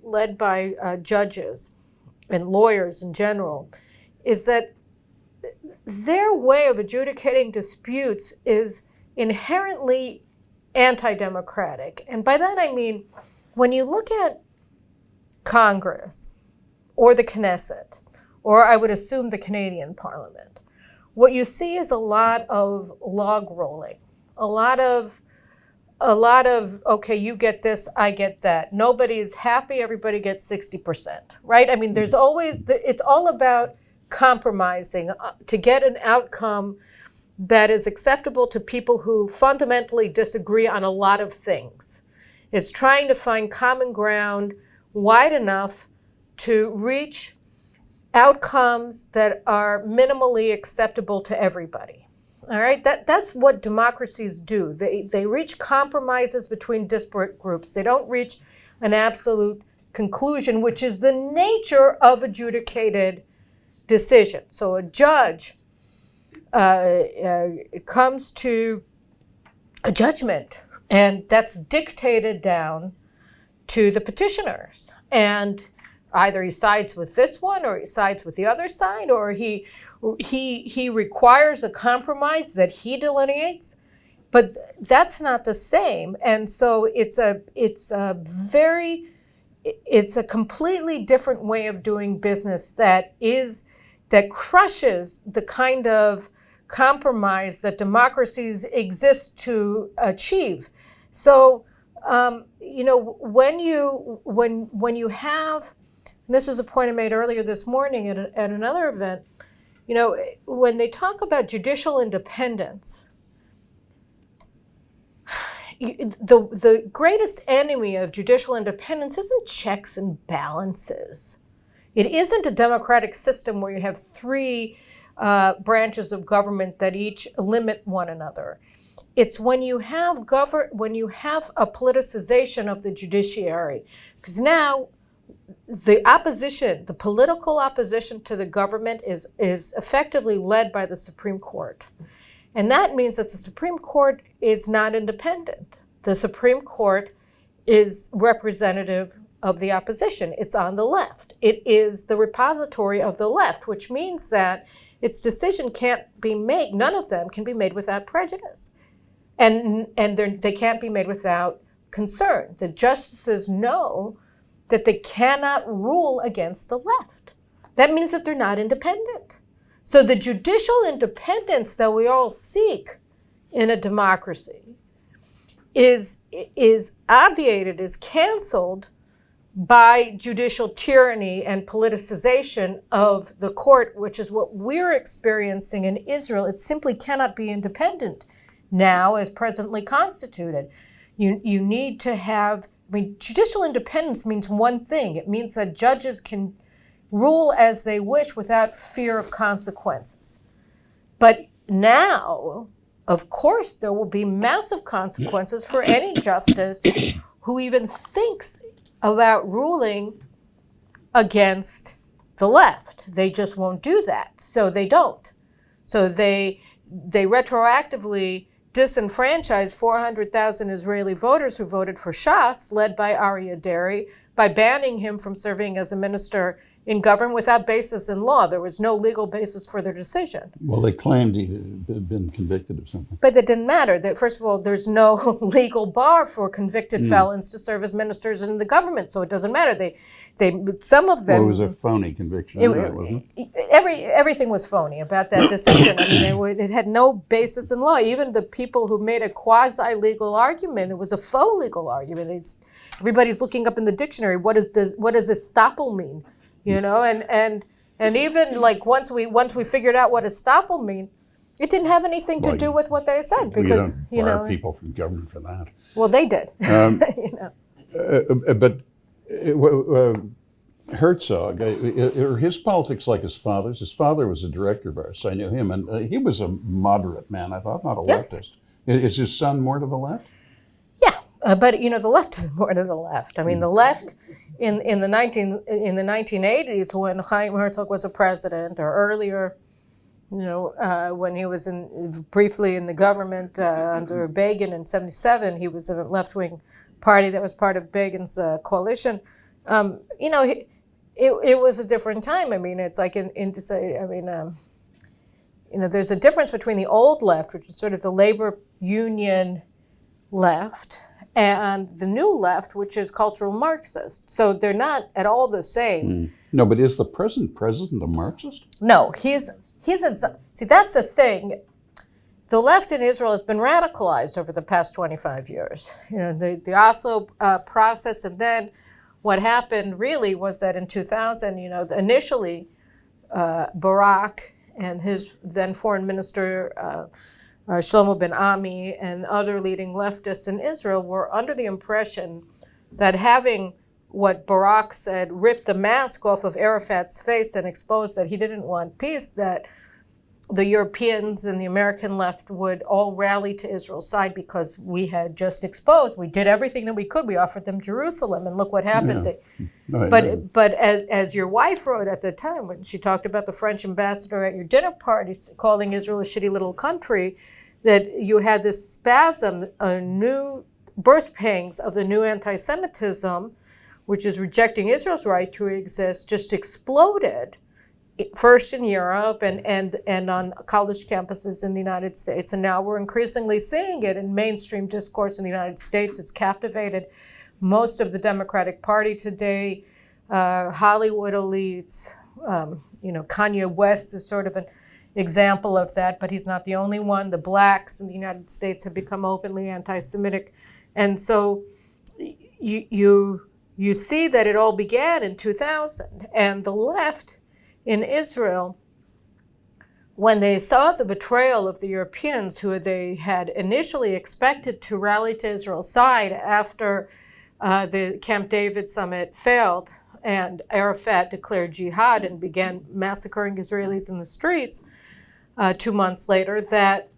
judges and lawyers in general is that their way of adjudicating disputes is inherently anti-democratic. And by that I mean, when you look at Congress or the Knesset, or I would assume the Canadian Parliament, what you see is a lot of log rolling, a lot of, okay, you get this, I get that. Nobody's happy, everybody gets 60%, right? I mean, there's always, it's all about compromising to get an outcome that is acceptable to people who fundamentally disagree on a lot of things. It's trying to find common ground wide enough to reach outcomes that are minimally acceptable to everybody. All right, that's what democracies do. They reach compromises between disparate groups. They don't reach an absolute conclusion, which is the nature of adjudicated decision. So a judge comes to a judgment, and that's dictated down to the petitioners. And either he sides with this one, or he sides with the other side, or he requires a compromise that he delineates, but that's not the same. And so it's a completely different way of doing business that crushes the kind of compromise that democracies exist to achieve. So when you have, and this is a point I made earlier this morning at another event, when they talk about judicial independence, the greatest enemy of judicial independence isn't checks and balances. It isn't a democratic system where you have three branches of government that each limit one another. It's when you have a politicization of the judiciary, because now the political opposition to the government is effectively led by the Supreme Court. And that means that the Supreme Court is not independent. The Supreme Court is representative of the opposition. It's on the left. It is the repository of the left, which means that its decision can't be made, none of them can be made without prejudice. And they can't be made without concern. The justices know that they cannot rule against the left. That means that they're not independent. So the judicial independence that we all seek in a democracy is obviated, is canceled by judicial tyranny and politicization of the court, which is what we're experiencing in Israel. It simply cannot be independent now as presently constituted. You need to have, judicial independence means one thing. It means that judges can rule as they wish without fear of consequences. But now, of course, there will be massive consequences for any justice who even thinks about ruling against the left. They just won't do that, so they don't. So they retroactively disenfranchise 400,000 Israeli voters who voted for Shas, led by Aryeh Deri, by banning him from serving as a minister in government without basis in law. There was no legal basis for their decision. Well, they claimed he had been convicted of something. But that didn't matter. First of all, there's no legal bar for convicted felons to serve as ministers in the government, so it doesn't matter. Some of them. Well, it was a phony conviction, wasn't it? Everything was phony about that decision. It had no basis in law. Even the people who made a quasi-legal argument, it was a faux legal argument. Everybody's looking up in the dictionary. What does estoppel mean? And even like once we figured out what estoppel mean, it didn't have anything to do with what they said, because you don't bar people from government for that. Well, they did. But Herzog, are his politics like his father's? His father was a director of ours, so I knew him, and he was a moderate man, I thought, not a leftist. Is his son more to the left? Yeah, but the left is more to the left. The left in the 1980s, when Chaim Herzog was a president, or earlier, when he was briefly in the government under Begin in '77, he was in a left-wing party that was part of Begin's coalition. It was a different time. It's like there's a difference between the old left, which is sort of the labor union left, and the new left, which is cultural Marxist. So they're not at all the same. No, but is the present president a Marxist? No, see, that's the thing. The left in Israel has been radicalized over the past 25 years. The Oslo process, and then what happened really was that in 2000, initially Barak and his then foreign minister Shlomo Ben Ami and other leading leftists in Israel were under the impression that having what Barak said ripped a mask off of Arafat's face and exposed that he didn't want peace, that the Europeans and the American left would all rally to Israel's side because we had just exposed. We did everything that we could. We offered them Jerusalem, and look what happened. Yeah. But as your wife wrote at the time, when she talked about the French ambassador at your dinner party calling Israel a shitty little country, that you had this spasm, a new birth pangs of the new anti-Semitism, which is rejecting Israel's right to exist, just exploded. First in Europe and on college campuses in the United States. And now we're increasingly seeing it in mainstream discourse in the United States. It's captivated most of the Democratic Party today, Hollywood elites. Kanye West is sort of an example of that, but he's not the only one. The blacks in the United States have become openly anti-Semitic. And so you see that it all began in 2000. And the left in Israel, when they saw the betrayal of the Europeans, who they had initially expected to rally to Israel's side after the Camp David summit failed and Arafat declared jihad and began massacring Israelis in the streets 2 months later, that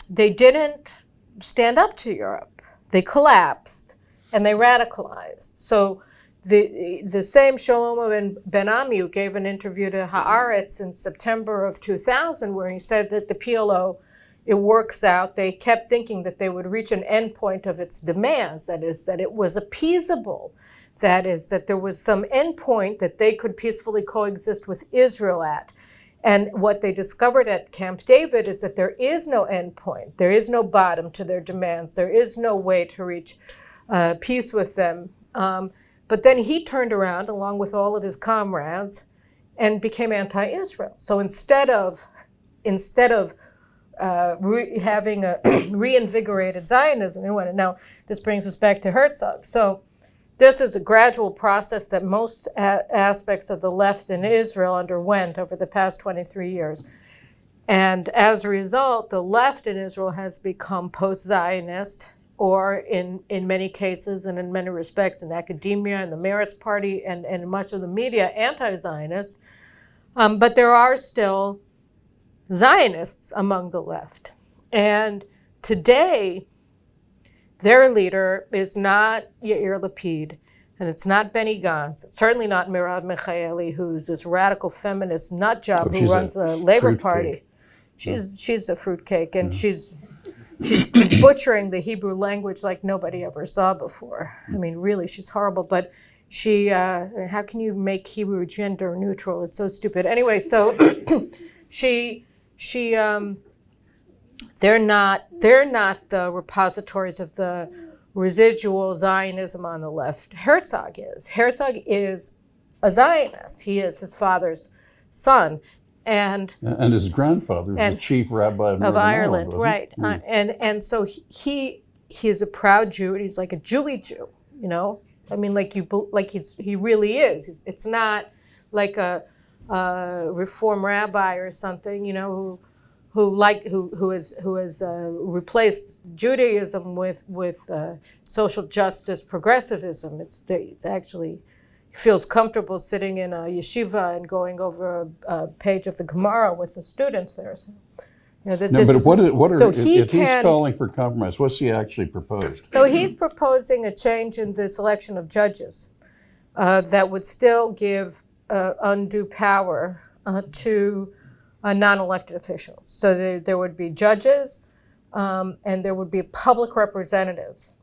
they didn't stand up to Europe. They collapsed and they radicalized. So the same Shlomo Ben Ami, who gave an interview to Haaretz in September of 2000, where he said that the PLO, it works out, they kept thinking that they would reach an endpoint of its demands, that is, that it was appeasable, that is, that there was some endpoint that they could peacefully coexist with Israel at. And what they discovered at Camp David is that there is no endpoint, there is no bottom to their demands, there is no way to reach peace with them. But then he turned around, along with all of his comrades, and became anti-Israel. So instead of having a reinvigorated Zionism, now this brings us back to Herzog. So this is a gradual process that most aspects of the left in Israel underwent over the past 23 years. And as a result, the left in Israel has become post-Zionist, or in many cases and in many respects in academia and the Meretz Party and much of the media, anti-Zionist. But there are still Zionists among the left. And today, their leader is not Yair Lapid, and it's not Benny Gantz. It's certainly not Merav Michaeli, who's this radical feminist nut job who runs the Labor Party. She's a fruitcake, and she's butchering the Hebrew language like nobody ever saw before. I mean, really, she's horrible. But she, how can you make Hebrew gender neutral? It's so stupid. Anyway, so they're not the repositories of the residual Zionism on the left. Herzog is. Herzog is a Zionist. He is his father's son. And his grandfather was the chief rabbi of Ireland, right? And so he's a proud Jew. And he's like a Jewy Jew, I mean, he really is. It's not like a reform rabbi or something, who has replaced Judaism with social justice progressivism. It's actually feels comfortable sitting in a yeshiva and going over a page of the Gemara with the students there. So, if he's calling for compromise, what's he actually proposed? So he's proposing a change in the selection of judges that would still give undue power to non-elected officials. So there would be judges and there would be public representatives.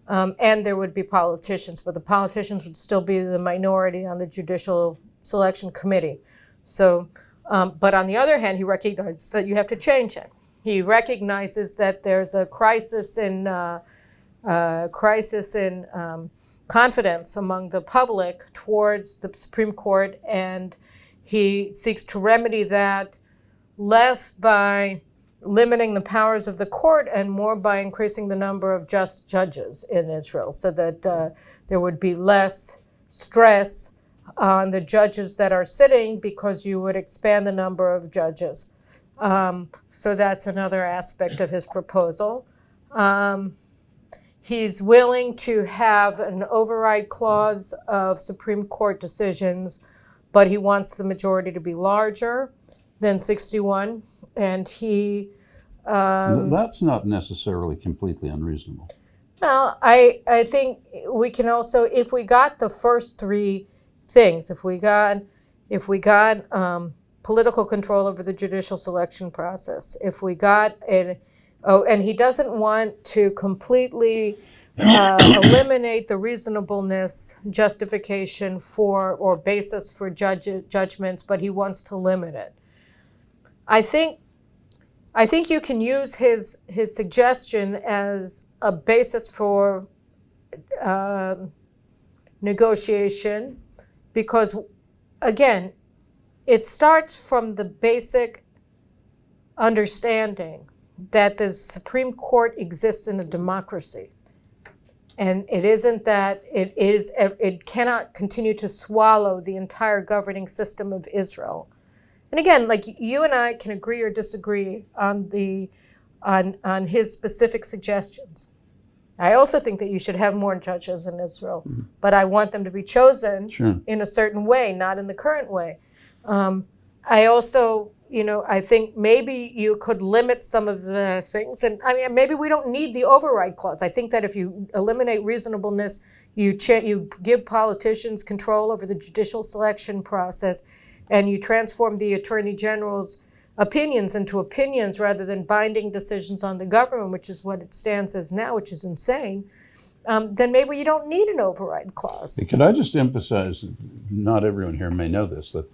And there would be politicians, but the politicians would still be the minority on the Judicial Selection Committee. So But on the other hand, he recognizes that you have to change it. He recognizes that there's a crisis in confidence among the public towards the Supreme Court, and he seeks to remedy that less by limiting the powers of the court and more by increasing the number of just judges in Israel, so that there would be less stress on the judges that are sitting, because you would expand the number of judges. So that's another aspect of his proposal. He's willing to have an override clause of Supreme Court decisions, but he wants the majority to be larger than 61, and he... That's not necessarily completely unreasonable. Well, I think we can also, if we got the first three things, if we got political control over the judicial selection process, if we got and he doesn't want to completely eliminate the reasonableness justification for or basis for judgments, but he wants to limit it. I think you can use his suggestion as a basis for negotiation, because, again, it starts from the basic understanding that the Supreme Court exists in a democracy. And it isn't that it cannot continue to swallow the entire governing system of Israel. And again, like, you and I can agree or disagree on his specific suggestions. I also think that you should have more judges in Israel, but I want them to be chosen in a certain way, not in the current way. I also, I think maybe you could limit some of the things, and I mean, maybe we don't need the override clause. I think that if you eliminate reasonableness, you give politicians control over the judicial selection process, and you transform the Attorney General's opinions into opinions rather than binding decisions on the government, which is what it stands as now, which is insane, then maybe you don't need an override clause. Could I just emphasize, not everyone here may know this, that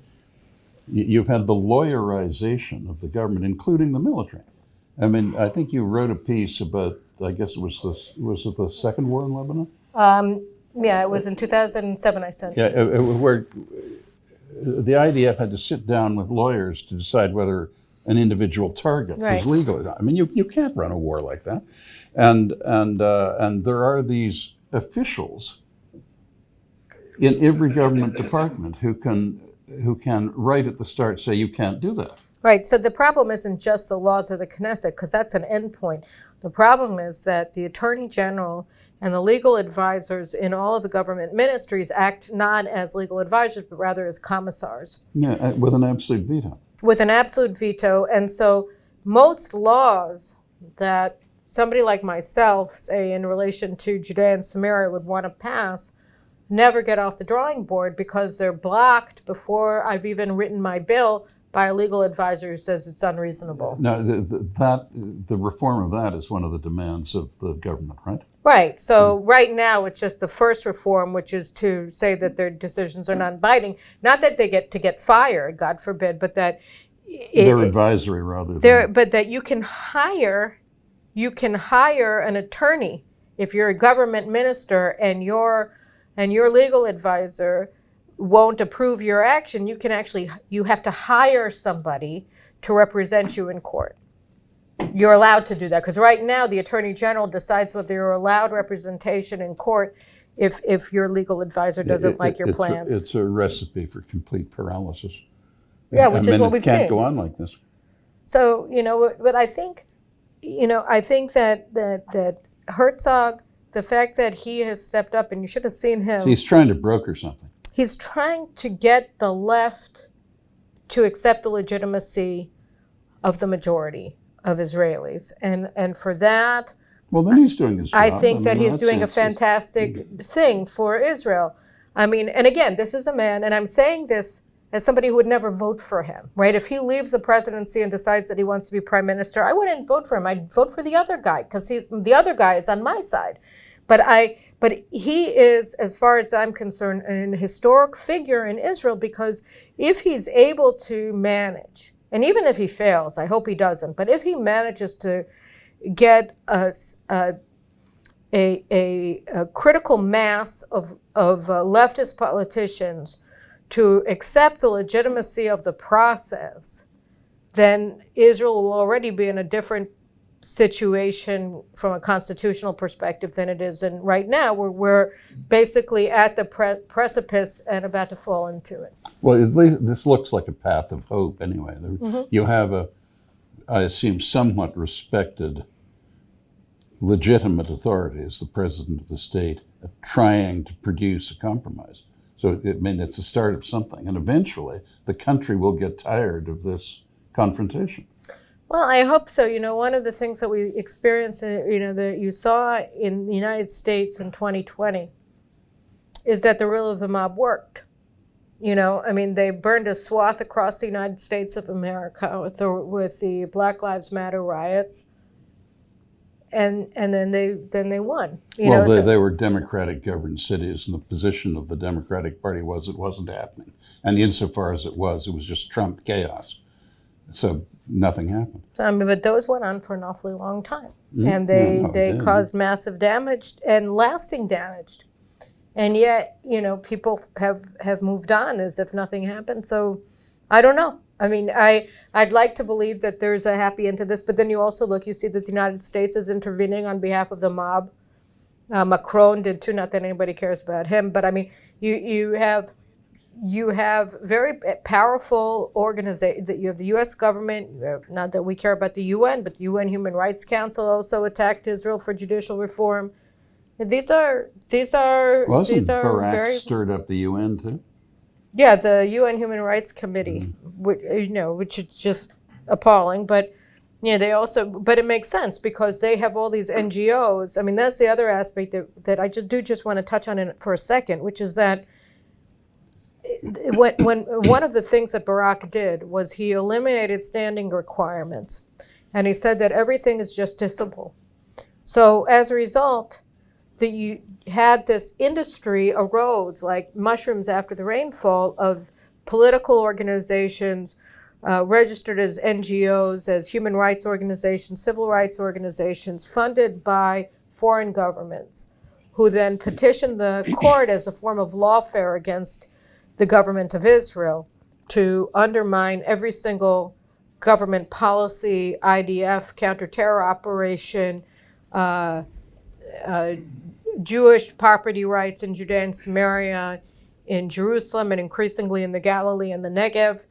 you've had the lawyerization of the government, including the military. I mean, I think you wrote a piece about, I guess it was it the second war in Lebanon? Yeah, it was in 2007, I said. Yeah, where the IDF had to sit down with lawyers to decide whether an individual target was legal or not. I mean, you can't run a war like that. And there are these officials in every government department who can right at the start say you can't do that. Right. So the problem isn't just the laws of the Knesset, because that's an endpoint. The problem is that the Attorney General and the legal advisors in all of the government ministries act not as legal advisors, but rather as commissars. Yeah, with an absolute veto. With an absolute veto. And so most laws that somebody like myself, say in relation to Judea and Samaria, would want to pass never get off the drawing board, because they're blocked before I've even written my bill by a legal advisor who says it's unreasonable. Now, the reform of that is one of the demands of the government, right? Right. So right now it's just the first reform, which is to say that their decisions are non-binding. Not that they get fired, God forbid, but that they're advisory rather than. But that you can hire an attorney if you're a government minister and your legal advisor won't approve your action. You have to hire somebody to represent you in court. You're allowed to do that, because right now the Attorney General decides whether you're allowed representation in court if your legal advisor doesn't like your plans. It's a recipe for complete paralysis. Yeah, which is what we've seen. It can't go on like this. So, but I think that Herzog, the fact that he has stepped up, and you should have seen him. So he's trying to broker something. He's trying to get the left to accept the legitimacy of the majority of Israelis. And for that, well, then he's doing his job. I think that he's doing a fantastic thing for Israel. I mean, and again, this is a man, and I'm saying this as somebody who would never vote for him, right? If he leaves the presidency and decides that he wants to be prime minister, I wouldn't vote for him. I'd vote for the other guy, because the other guy is on my side. But But he is, as far as I'm concerned, an historic figure in Israel, because if he's able to manage, and even if he fails, I hope he doesn't, but if he manages to get a critical mass of leftist politicians to accept the legitimacy of the process, then Israel will already be in a different situation from a constitutional perspective than it is in right now, where we're basically at the precipice and about to fall into it. Well, at least this looks like a path of hope anyway. You have I assume, somewhat respected, legitimate authorities, the president of the state, trying to produce a compromise. So, it's the start of something. And eventually, the country will get tired of this confrontation. Well, I hope so. One of the things that we experienced, that you saw in the United States in 2020 is that the rule of the mob worked. They burned a swath across the United States of America with the Black Lives Matter riots. And then they won. They were Democratic governed cities, and the position of the Democratic Party was it wasn't happening. And insofar as it was just Trump chaos. So nothing happened. But those went on for an awfully long time. And they caused massive damage and lasting damage. And yet, people have moved on as if nothing happened. So I don't know. I'd like to believe that there's a happy end to this, but then you see that the United States is intervening on behalf of the mob. Macron did too, not that anybody cares about him, but you have very powerful organizations. You have the U.S. government. Not that we care about the UN, but the UN Human Rights Council also attacked Israel for judicial reform. These are Barack very stirred up the UN too? Yeah, the UN Human Rights Committee, which is just appalling. But they also, but it makes sense because they have all these NGOs. That's the other aspect that I just want to touch on it for a second, which is that when one of the things that Barack did was he eliminated standing requirements, and he said that everything is justiciable. So as a result, that you had this industry arose like mushrooms after the rainfall of political organizations registered as NGOs, as human rights organizations, civil rights organizations, funded by foreign governments, who then petitioned the court as a form of lawfare against the government of Israel to undermine every single government policy, IDF, counterterror operation, Jewish property rights in Judea and Samaria, in Jerusalem, and increasingly in the Galilee and the Negev.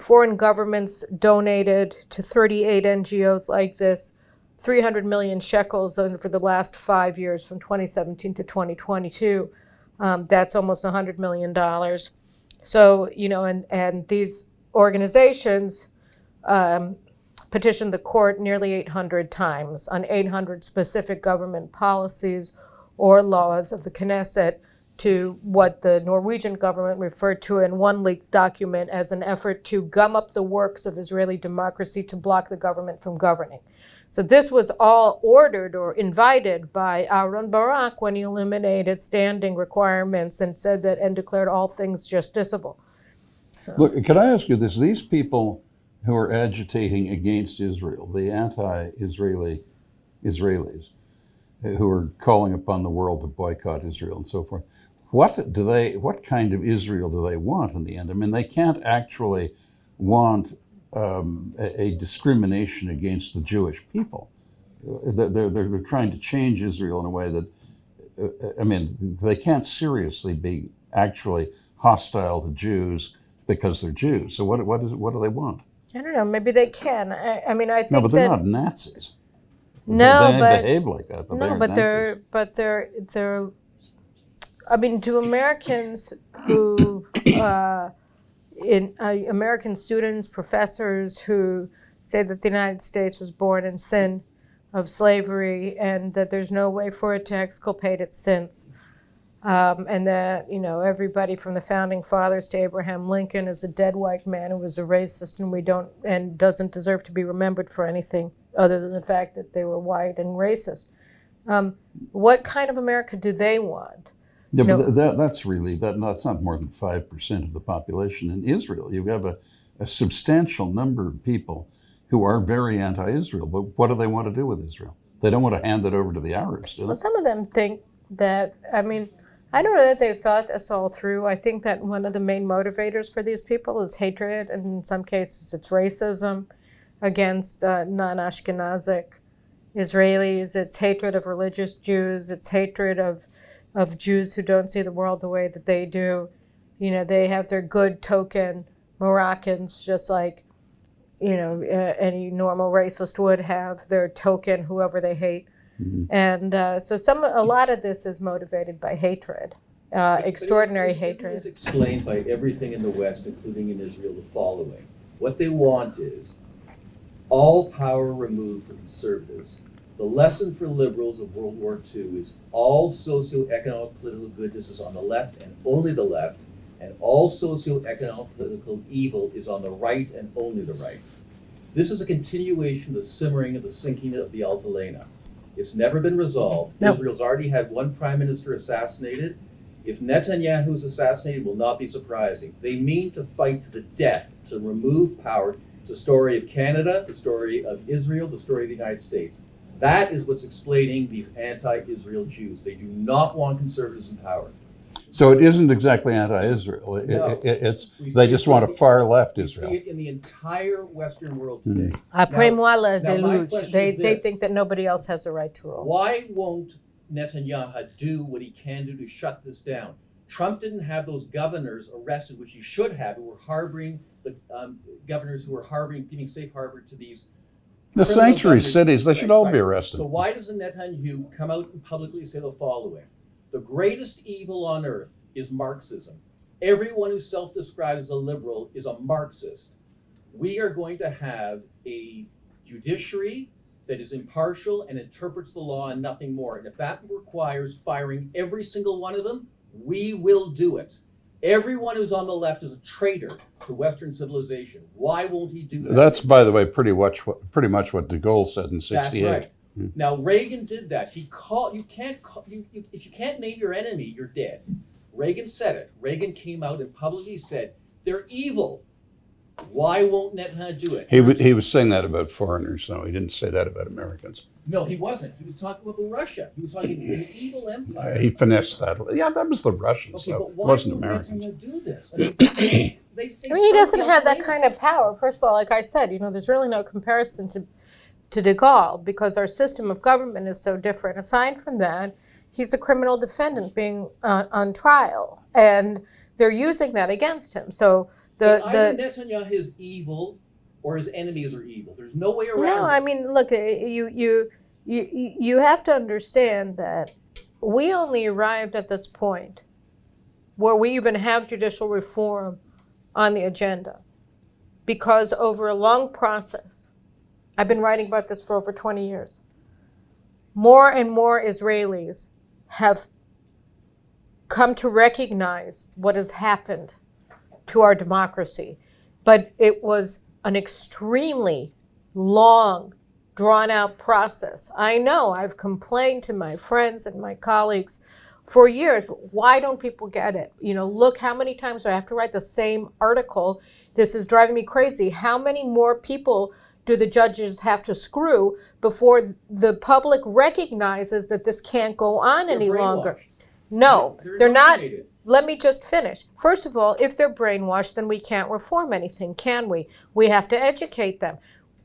Foreign governments donated to 38 NGOs like this 300 million shekels for the last 5 years, from 2017 to 2022. That's almost $100 million. So, and these organizations petitioned the court nearly 800 times on 800 specific government policies or laws of the Knesset, to what the Norwegian government referred to in one leaked document as an effort to gum up the works of Israeli democracy to block the government from governing. So this was all ordered or invited by Aaron Barak when he eliminated standing requirements and said that, and declared all things justiciable. So. Look, can I ask you this? These people who are agitating against Israel, the anti-Israeli Israelis, who are calling upon the world to boycott Israel and so forth, what kind of Israel do they want in the end? They can't actually want a discrimination against the Jewish people. They're trying to change Israel in a way that, they can't seriously be actually hostile to Jews because they're Jews. So what do they want? I don't know. Maybe they can. I think no, but they're not Nazis. No, they but behave like that. But no, but they're. Do Americans who, American students, professors who say that the United States was born in sin of slavery and that there's no way for it to exculpate its sins, and that everybody from the founding fathers to Abraham Lincoln is a dead white man who was a racist and doesn't deserve to be remembered for anything other than the fact that they were white and racist. What kind of America do they want? Yeah, You but know, that's not more than 5% of the population in Israel. You have a substantial number of people who are very anti-Israel. But what do they want to do with Israel? They don't want to hand it over to the Arabs, do well, they? some of them think that, I mean, I don't know that they've thought this all through. I think that one of the main motivators for these people is hatred, and in some cases it's racism against non-Ashkenazic Israelis. It's hatred of religious Jews. It's hatred of Jews who don't see the world the way that they do. You know, they have their good token Moroccans, just like, you know, any normal racist would have their token whoever they hate. Mm-hmm. And so a lot of this is motivated by hatred, extraordinary hatred. It's explained by everything in the West, including in Israel, the following. What they want is all power removed from conservatives. The lesson for liberals of World War II is all socioeconomic political goodness is on the left and only the left, and all socioeconomic political evil is on the right and only the right. This is a continuation of the simmering of the sinking of the Altalena. It's never been resolved. No. Israel's already had one prime minister assassinated. If Netanyahu is assassinated, it will not be surprising. They mean to fight to the death to remove power. It's a story of Canada, the story of Israel, the story of the United States. That is what's explaining these anti-Israel Jews. They do not want conservatives in power. So it isn't exactly anti-Israel. No. They just want a far left We Israel. see it in the entire Western world today. Après moi la now my déluge. question They is this. think that nobody else has the right to rule. Why won't Netanyahu do what he can do to shut this down? Trump didn't have those governors arrested, which he should have, who were harboring the governors who were giving safe harbor to these. The criminal sanctuary governors. cities, they should all be Right. arrested. So why doesn't Netanyahu come out and publicly say the following? The greatest evil on earth is Marxism. Everyone who self-describes as a liberal is a Marxist. We are going to have a judiciary that is impartial and interprets the law and nothing more. And if that requires firing every single one of them, we will do it. Everyone who's on the left is a traitor to Western civilization. Why won't he do that? That's, by the way, pretty much what de Gaulle said in '68. That's right. Now Reagan did that. If you can't name your enemy, you're dead. Reagan said it. Reagan came out and publicly said, they're evil. Why won't Netanyahu do it? He was saying that about foreigners, though. He didn't say that about Americans. No, he wasn't. He was talking about Russia. He was talking about an evil empire. He finessed that. Yeah, that was the Russians, Okay, though. but It why wasn't won't Americans. Netanyahu do this? I mean, He doesn't have that kind of power. First of all, like I said, you know, there's really no comparison to de Gaulle because our system of government is so different. Aside from that, he's a criminal defendant being on trial, and they're using that against him. So either Netanyahu is evil or his enemies are evil. There's no way around no, it. I mean, look, you have to understand that we only arrived at this point where we even have judicial reform on the agenda because over a long process, I've been writing about this for over 20 years, more and more Israelis have come to recognize what has happened to our democracy. But it was an extremely long, drawn-out process. I know I've complained to my friends and my colleagues for years, why don't people get it? You know, look how many times do I have to write the same article? This is driving me crazy. How many more people do the judges have to screw before the public recognizes that this can't go on any longer? No, they're not. Let me just finish. First of all, if they're brainwashed, then we can't reform anything, can we? We have to educate them.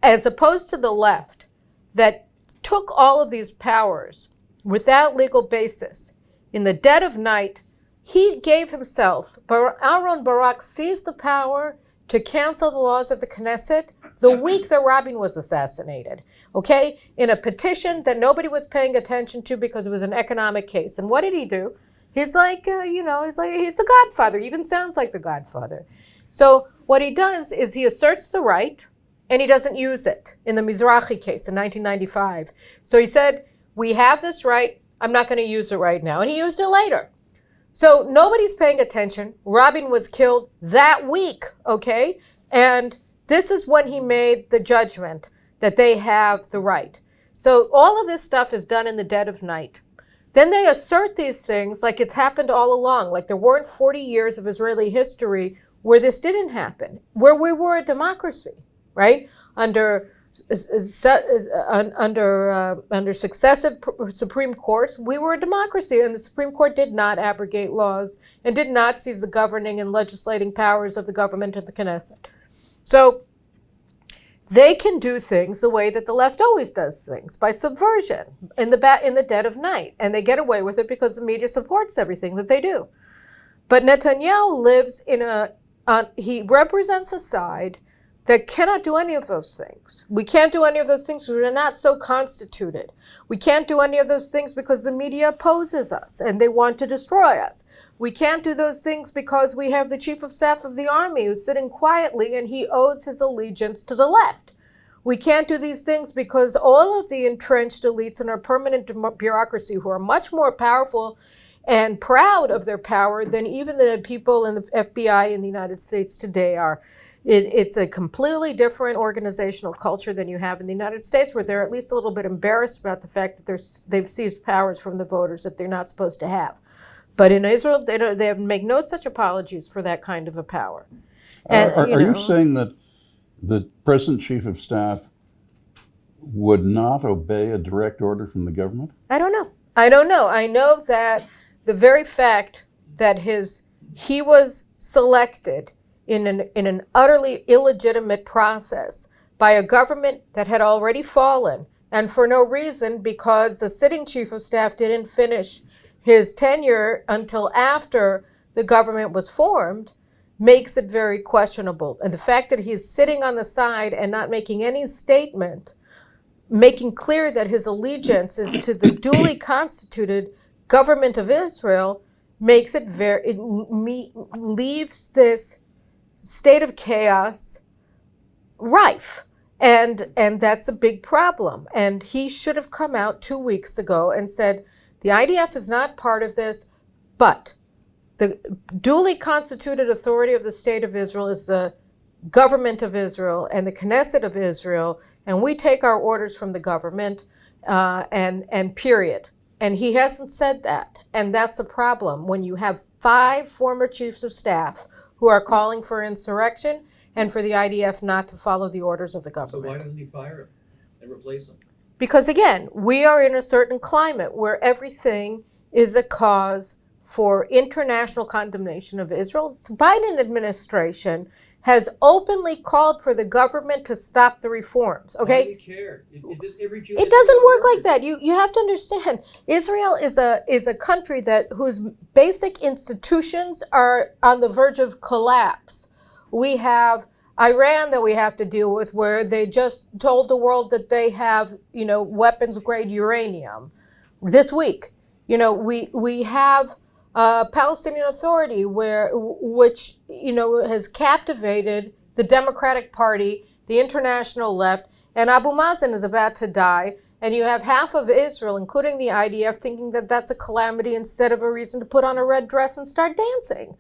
As opposed to the left that took all of these powers without legal basis. In the dead of night, he gave himself, Aaron Barak seized the power to cancel the laws of the Knesset the week that Rabin was assassinated, okay? In a petition that nobody was paying attention to because it was an economic case. And what did he do? He's like, he's the Godfather. He even sounds like the Godfather. So what he does is he asserts the right, and he doesn't use it in the Mizrahi case in 1995. So he said, we have this right, I'm not going to use it right now. And he used it later. So nobody's paying attention. Rabin was killed that week, okay? And this is when he made the judgment that they have the right. So all of this stuff is done in the dead of night. Then they assert these things like it's happened all along, like there weren't 40 years of Israeli history where this didn't happen, where we were a democracy, right? Under successive Supreme Courts, we were a democracy, and the Supreme Court did not abrogate laws and did not seize the governing and legislating powers of the government and the Knesset. So they can do things the way that the left always does things, by subversion in the dead of night, and they get away with it because the media supports everything that they do. But Netanyahu lives he represents a side that cannot do any of those things. We can't do any of those things because we're not so constituted. We can't do any of those things because the media opposes us and they want to destroy us. We can't do those things because we have the chief of staff of the army who's sitting quietly and he owes his allegiance to the left. We can't do these things because all of the entrenched elites in our permanent bureaucracy, who are much more powerful and proud of their power than even the people in the FBI in the United States today are. It's a completely different organizational culture than you have in the United States, where they're at least a little bit embarrassed about the fact that they've seized powers from the voters that they're not supposed to have. But in Israel, they make no such apologies for that kind of a power. And, are you saying that the present chief of staff would not obey a direct order from the government? I don't know. I know that the very fact that he was selected in an utterly illegitimate process by a government that had already fallen, and for no reason, because the sitting chief of staff didn't finish his tenure until after the government was formed, makes it very questionable. And the fact that he's sitting on the side and not making any statement, making clear that his allegiance is to the duly constituted government of Israel, makes it leaves this state of chaos rife. And that's a big problem. And he should have come out 2 weeks ago and said, the IDF is not part of this, but the duly constituted authority of the state of Israel is the government of Israel and the Knesset of Israel, and we take our orders from the government, and period. And he hasn't said that. And that's a problem when you have 5 former chiefs of staff who are calling for insurrection and for the IDF not to follow the orders of the government. So why doesn't he fire him and replace him? Because again, we are in a certain climate where everything is a cause for international condemnation of Israel. The Biden administration has openly called for the government to stop the reforms. Okay, why do we care? It doesn't work like that. You have to understand. Israel is a country whose basic institutions are on the verge of collapse. We have Iran that we have to deal with, where they just told the world that they have, weapons grade uranium this week. We have Palestinian Authority, which has captivated the Democratic Party, the international left, and Abu Mazen is about to die. And you have half of Israel, including the IDF, thinking that that's a calamity instead of a reason to put on a red dress and start dancing.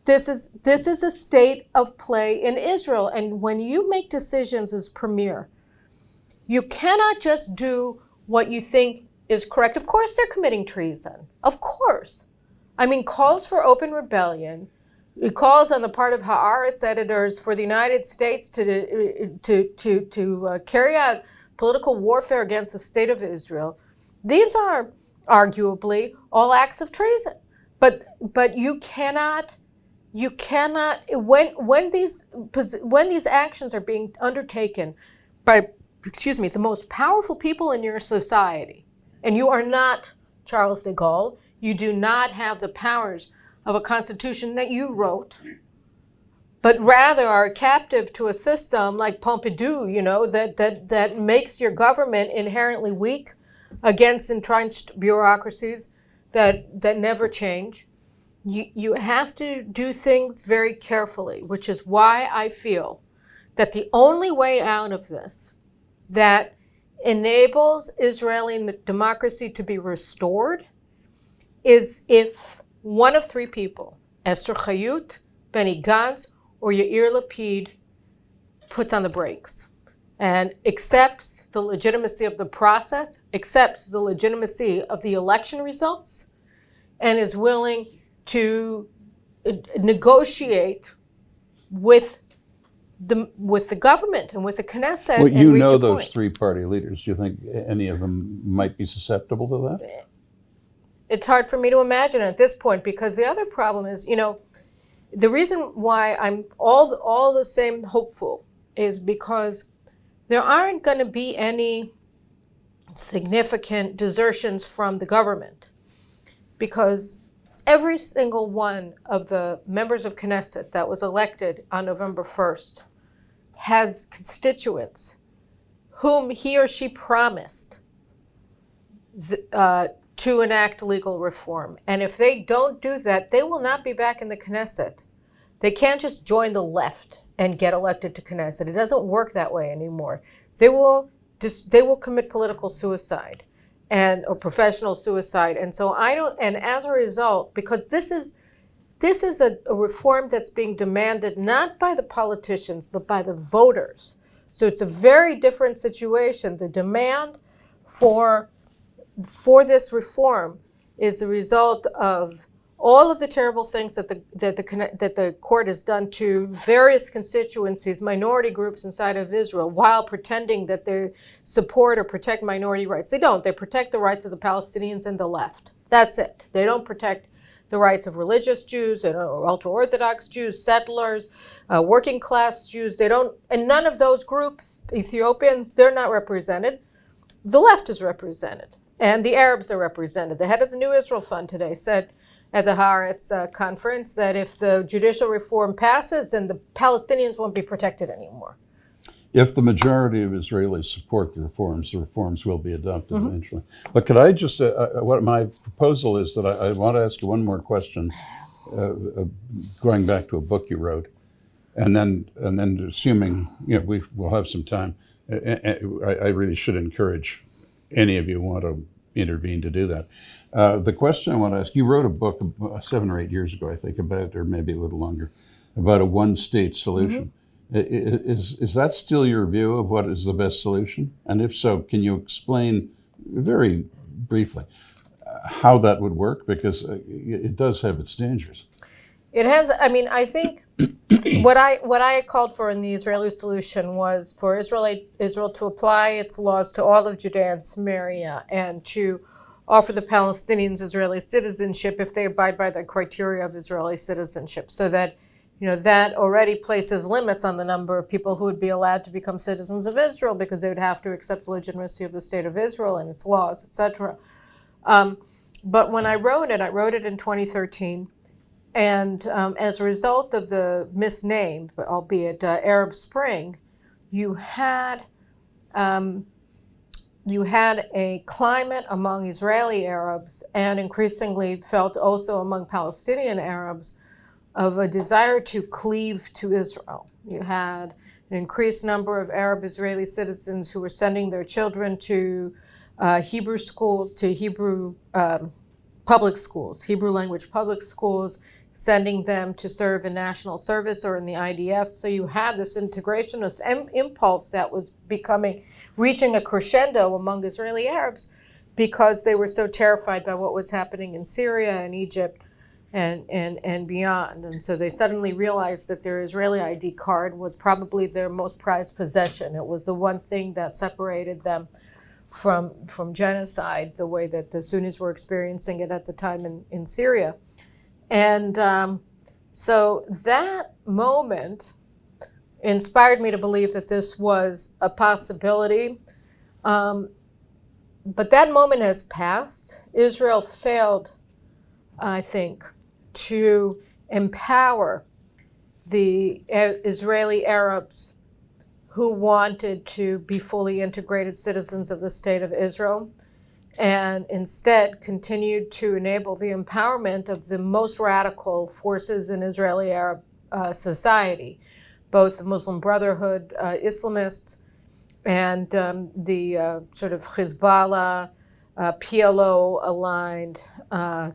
This is a state of play in Israel. And when you make decisions as premier, you cannot just do what you think is correct. Of course they're committing treason. Of course. Calls for open rebellion, calls on the part of Haaretz editors for the United States to carry out political warfare against the state of Israel. These are arguably all acts of treason. But you cannot when these actions are being undertaken by the most powerful people in your society, and you are not Charles de Gaulle, you do not have the powers of a constitution that you wrote, but rather are captive to a system like Pompidou, that makes your government inherently weak against entrenched bureaucracies that never change. You have to do things very carefully, which is why I feel that the only way out of this that enables Israeli democracy to be restored is if one of 3 people, Esther Chayut, Benny Gantz, or Yair Lapid, puts on the brakes. and accepts the legitimacy of the process, accepts the legitimacy of the election results, and is willing to negotiate with the government and with the Knesset. Well, and you reach know a those point. three-party leaders. Do you think any of them might be susceptible to that? It's hard for me to imagine at this point, because the other problem is, the reason why I'm all the same hopeful is because there aren't going to be any significant desertions from the government, because every single one of the members of Knesset that was elected on November 1st has constituents whom he or she promised to enact legal reform. And if they don't do that, they will not be back in the Knesset. They can't just join the left and get elected to Knesset. It doesn't work that way anymore. They will commit political suicide or professional suicide. And so and as a result, because this is a reform that's being demanded not by the politicians, but by the voters. So it's a very different situation. The demand for this reform is the result of all of the terrible things that the court has done to various constituencies, minority groups inside of Israel, while pretending that they support or protect minority rights. They don't. They protect the rights of the Palestinians and the left. That's it. They don't protect the rights of religious Jews and ultra-Orthodox Jews, settlers, working class Jews. They don't, and none of those groups, Ethiopians, they're not represented. The left is represented, and the Arabs are represented. The head of the New Israel Fund today said at the Haaretz conference that if the judicial reform passes, then the Palestinians won't be protected anymore. If the majority of Israelis support the reforms will be adopted eventually. But could I just, what my proposal is that I want to ask you one more question, going back to a book you wrote, and then assuming we will have some time, I really should encourage any of you who want to intervene to do that. The question I want to ask, you wrote a book 7 or 8 years ago, I think, about, or maybe a little longer, about a one-state solution. Is that still your view of what is the best solution? And if so, can you explain very briefly how that would work? Because it does have its dangers. It has. I mean, I think what I called for in the Israeli solution was for Israel to apply its laws to all of Judea and Samaria, and to offer the Palestinians Israeli citizenship if they abide by the criteria of Israeli citizenship, so that that already places limits on the number of people who would be allowed to become citizens of Israel, because they would have to accept the legitimacy of the state of Israel and its laws, etc. But when I wrote it in 2013, and as a result of the misnamed, albeit Arab Spring, you had a climate among Israeli Arabs, and increasingly felt also among Palestinian Arabs, of a desire to cleave to Israel. You had an increased number of Arab Israeli citizens who were sending their children to Hebrew schools, to Hebrew public schools, Hebrew language public schools, sending them to serve in national service or in the IDF. So you had this integrationist impulse that was reaching a crescendo among Israeli Arabs, because they were so terrified by what was happening in Syria and Egypt and beyond. And so they suddenly realized that their Israeli ID card was probably their most prized possession. It was the one thing that separated them from genocide, the way that the Sunnis were experiencing it at the time in Syria. And so that moment inspired me to believe that this was a possibility. But that moment has passed. Israel failed, I think, to empower the Israeli Arabs who wanted to be fully integrated citizens of the state of Israel, and instead continued to enable the empowerment of the most radical forces in Israeli Arab society, both the Muslim Brotherhood Islamists and the sort of Hezbollah, PLO-aligned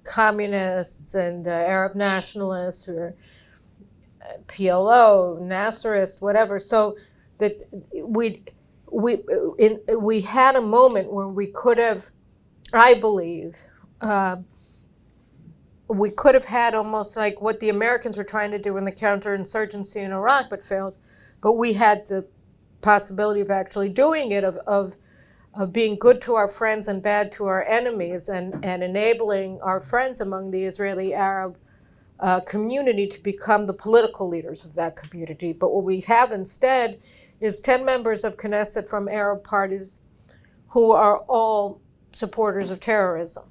communists and Arab nationalists, who are PLO, Nasserist, whatever. So that we had a moment where we could have, I believe, we could have had almost like what the Americans were trying to do in the counterinsurgency in Iraq but failed. But we had the possibility of actually doing it, of being good to our friends and bad to our enemies, and enabling our friends among the Israeli Arab community to become the political leaders of that community. But what we have instead is 10 members of Knesset from Arab parties who are all supporters of terrorism,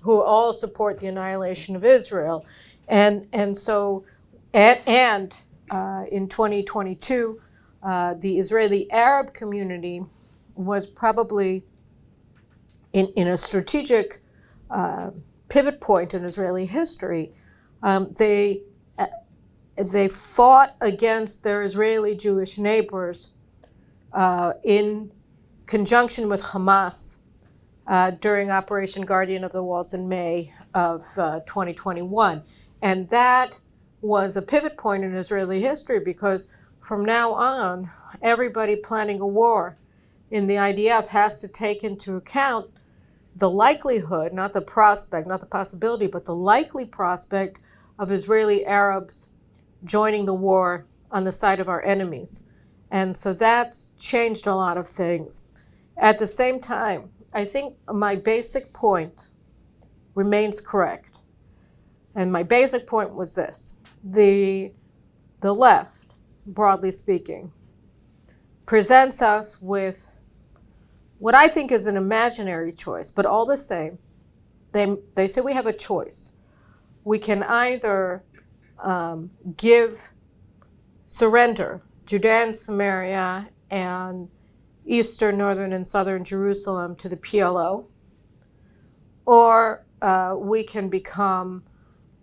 who all support the annihilation of Israel. And in 2022, the Israeli Arab community was probably in a strategic pivot point in Israeli history. They fought against their Israeli Jewish neighbors in conjunction with Hamas during Operation Guardian of the Walls in May of 2021. And that was a pivot point in Israeli history, because from now on, everybody planning a war in the IDF has to take into account the likelihood, not the prospect, not the possibility, but the likely prospect of Israeli Arabs joining the war on the side of our enemies. And so that's changed a lot of things. At the same time, I think my basic point remains correct. And my basic point was this: the left, broadly speaking, presents us with what I think is an imaginary choice, but all the same, they say we have a choice. We can either surrender Judea and Samaria and eastern, northern, and southern Jerusalem to the PLO, or we can become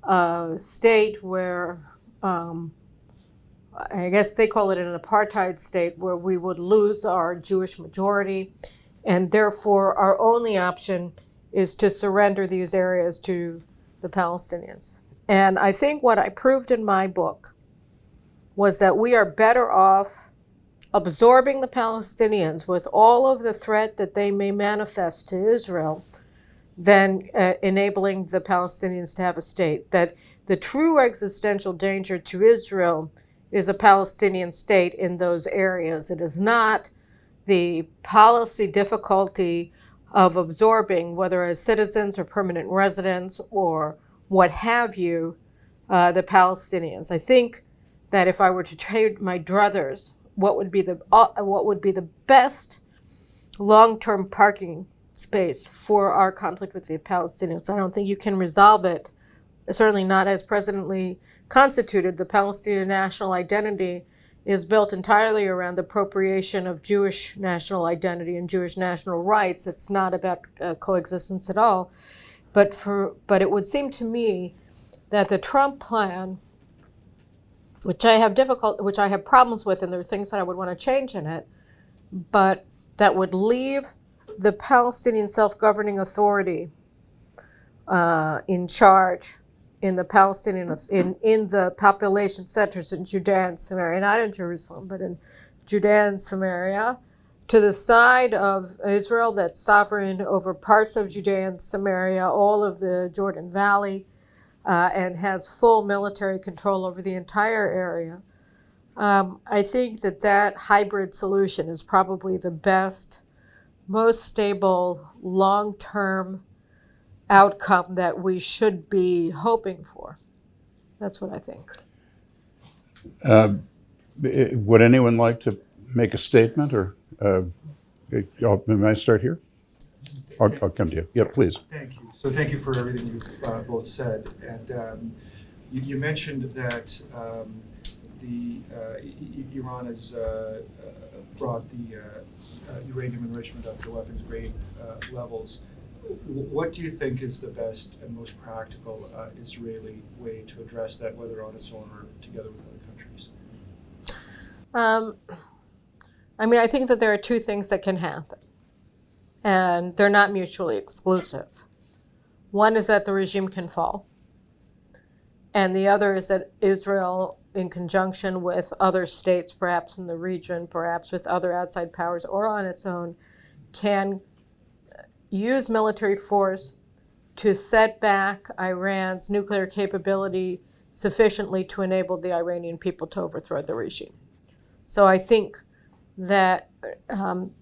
a state where, I guess they call it an apartheid state, where we would lose our Jewish majority, and therefore our only option is to surrender these areas to the Palestinians. And I think what I proved in my book was that we are better off absorbing the Palestinians with all of the threat that they may manifest to Israel than enabling the Palestinians to have a state. That the true existential danger to Israel is a Palestinian state in those areas. It is not the policy difficulty of absorbing, whether as citizens or permanent residents or what have you, the Palestinians. I think that if I were to trade my druthers, what would be the best long-term parking space for our conflict with the Palestinians? I don't think you can resolve it, certainly not as presently constituted. The Palestinian national identity is built entirely around the appropriation of Jewish national identity and Jewish national rights. It's not about coexistence at all. But it would seem to me that the Trump plan, which I have problems with, and there are things that I would want to change in it, but that would leave the Palestinian self-governing authority in charge in the Palestinian in the population centers in Judea and Samaria, not in Jerusalem, but in Judea and Samaria, to the side of Israel that's sovereign over parts of Judea and Samaria, all of the Jordan Valley, and has full military control over the entire area. I think that hybrid solution is probably the best, most stable, long-term outcome that we should be hoping for. That's what I think. Would anyone like to make a statement, or may I start here? I'll come to you. Yeah, please. Thank you. So thank you for everything you've both said. And you mentioned that Iran has brought the uranium enrichment up to weapons grade levels. What do you think is the best and most practical Israeli way to address that, whether on its own or together with other countries? I think that there are two things that can happen, and they're not mutually exclusive. One is that the regime can fall, and the other is that Israel in conjunction with other states, perhaps in the region, perhaps with other outside powers, or on its own, can use military force to set back Iran's nuclear capability sufficiently to enable the Iranian people to overthrow the regime. So I think that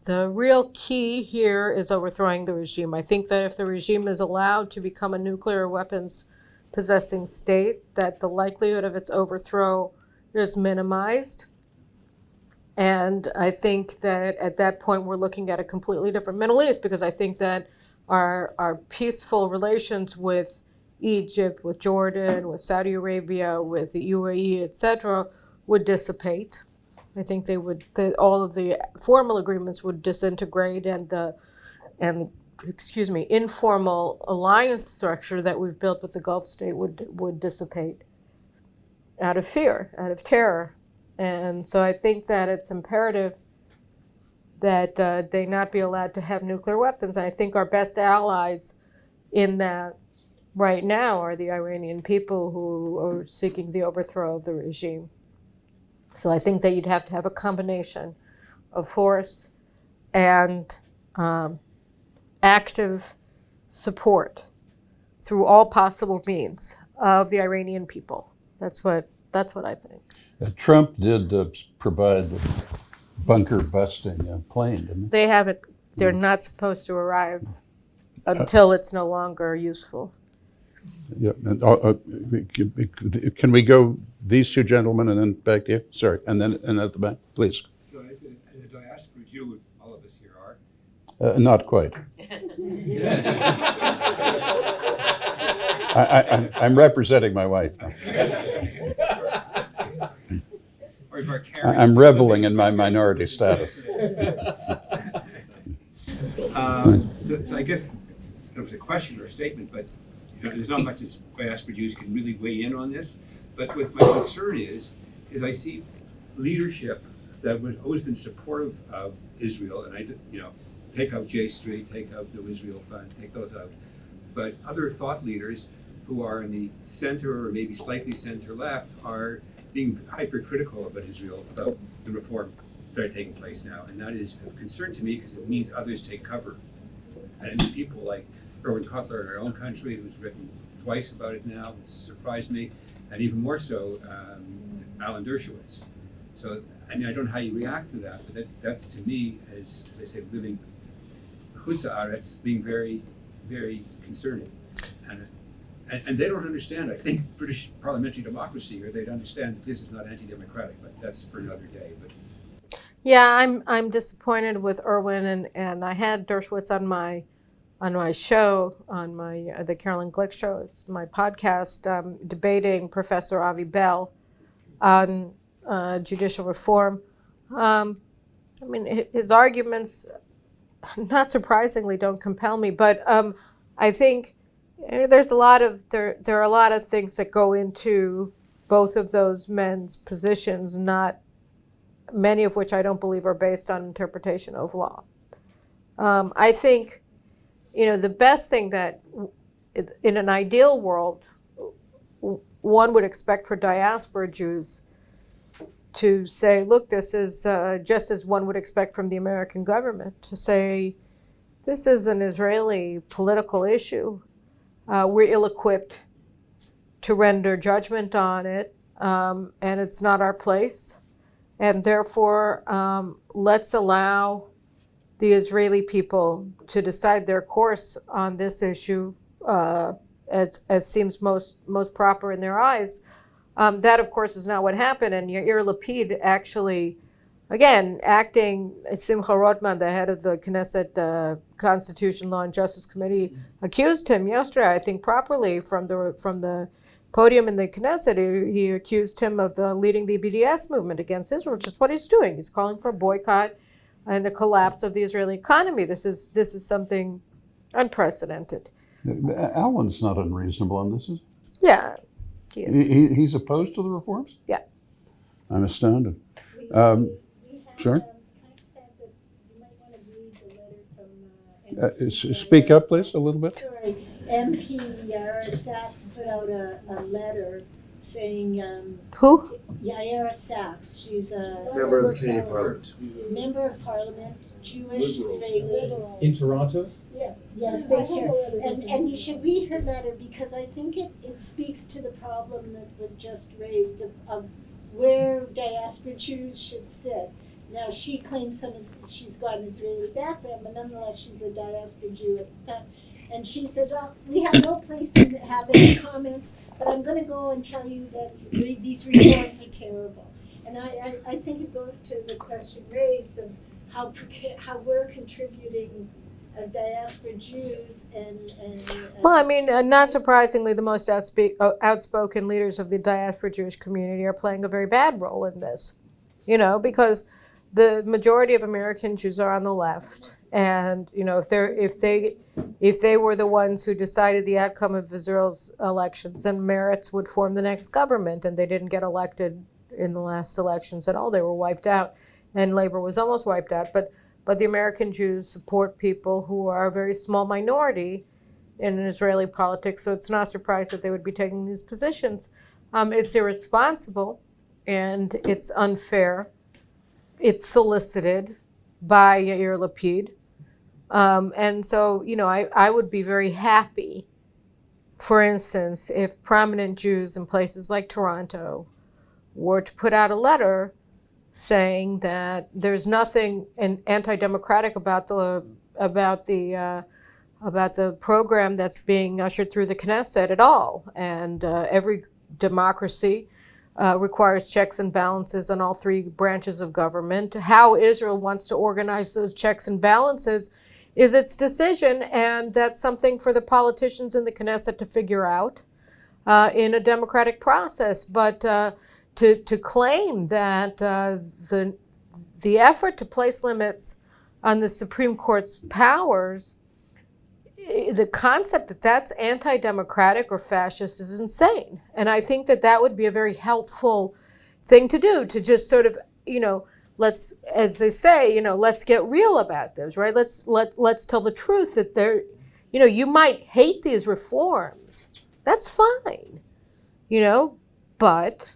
the real key here is overthrowing the regime. I think that if the regime is allowed to become a nuclear weapons possessing state, that the likelihood of its overthrow is minimized. And I think that at that point we're looking at a completely different Middle East, because I think that our peaceful relations with Egypt, with Jordan, with Saudi Arabia, with the UAE, etc., would dissipate. I think they would. All of the formal agreements would disintegrate, and the informal alliance structure that we've built with the Gulf state would dissipate out of fear, out of terror. And so I think that it's imperative that they not be allowed to have nuclear weapons. And I think our best allies in that right now are the Iranian people who are seeking the overthrow of the regime. So I think that you'd have to have a combination of force and active support through all possible means of the Iranian people. That's what I think. Trump did provide the bunker busting plane, didn't They haven't. They're not supposed to arrive until it's no longer useful. he? Yeah. Can we go these two gentlemen and then back to you? Sorry, and then at the back, please. So as a diaspora Jew, all of us here are. Not quite. I'm representing my wife. Or I'm reveling in my minority status. So I guess it was a question or a statement, but there's not much as diaspora Jews can really weigh in on this. But what my concern is I see leadership that has always been supportive of Israel, and take out J Street, take out the Israel Fund, take those out. But other thought leaders who are in the center or maybe slightly center left are being hypercritical about Israel, about the reform that are taking place now. And that is of concern to me because it means others take cover. And I mean, people like Erwin Cutler in our own country, who's written twice about it now, which surprised me, and even more so, Alan Dershowitz. So, I mean, I don't know how you react to that, but that's to me, as I say, living Chutz Haaretz, being very, very concerning. And they don't understand, I think, British parliamentary democracy, or they'd understand that this is not anti-democratic, but that's for another day. But Yeah, I'm disappointed with Erwin, and I had Dershowitz on my show, on the Caroline Glick show. It's my podcast, debating Professor Avi Bell on judicial reform. I mean, his arguments, not surprisingly, don't compel me, but I think there are a lot of things that go into both of those men's positions, not many of which I don't believe are based on interpretation of law. I think, the best thing that in an ideal world one would expect for diaspora Jews to say, look, this is just as one would expect from the American government to say, this is an Israeli political issue. We're ill-equipped to render judgment on it, and it's not our place. And therefore, let's allow the Israeli people to decide their course on this issue as seems most proper in their eyes. That, of course, is not what happened. And Yair Lapid actually, again, acting, Simcha Rotman, the head of the Knesset Constitution, Law and Justice Committee, accused him yesterday, I think properly, from the podium in the Knesset. He accused him of leading the BDS movement against Israel, which is what he's doing. He's calling for a boycott and a collapse of the Israeli economy. This is something unprecedented. Alan's not unreasonable on this, is he? Yeah, he is. He's opposed to the reforms? Yeah. I'm astounded. We have Sure. kind of sense that you might want to read the letter from Speak up, please, a little bit. Sorry, MP Yara Sachs put out a letter saying, Who? Yaira Sachs, she's a Member of the Canadian Parliament. member of Parliament, Jewish, she's very liberal. In Toronto? Yes, based here. And you should read her letter because I think it speaks to the problem that was just raised of where diaspora Jews should sit. Now, she claims she's got an Israeli background, but nonetheless, she's a diaspora Jew at the time. And she said, well, we have no place to have any comments, but I'm going to go and tell you that these reforms are terrible. And I think it goes to the question raised of how we're contributing as diaspora Jews Well, I mean, not surprisingly, the most outspoken leaders of the diaspora Jewish community are playing a very bad role in this, because the majority of American Jews are on the left, and if they were the ones who decided the outcome of Israel's elections, then Meretz would form the next government, and they didn't get elected in the last elections at all. They were wiped out, and labor was almost wiped out. But the American Jews support people who are a very small minority in Israeli politics, so it's not surprised that they would be taking these positions. It's irresponsible, and it's unfair. It's solicited by Yair Lapid. And so, I would be very happy, for instance, if prominent Jews in places like Toronto were to put out a letter saying that there's nothing anti-democratic about the program that's being ushered through the Knesset at all, and every democracy requires checks and balances on all three branches of government. How Israel wants to organize those checks and balances is its decision, and that's something for the politicians in the Knesset to figure out in a democratic process. But to claim that the effort to place limits on the Supreme Court's powers, the concept that that's anti-democratic or fascist is insane. And I think that would be a very helpful thing to do, to just sort of, let's, as they say, let's get real about this, right? Let's tell the truth that you might hate these reforms. That's fine, but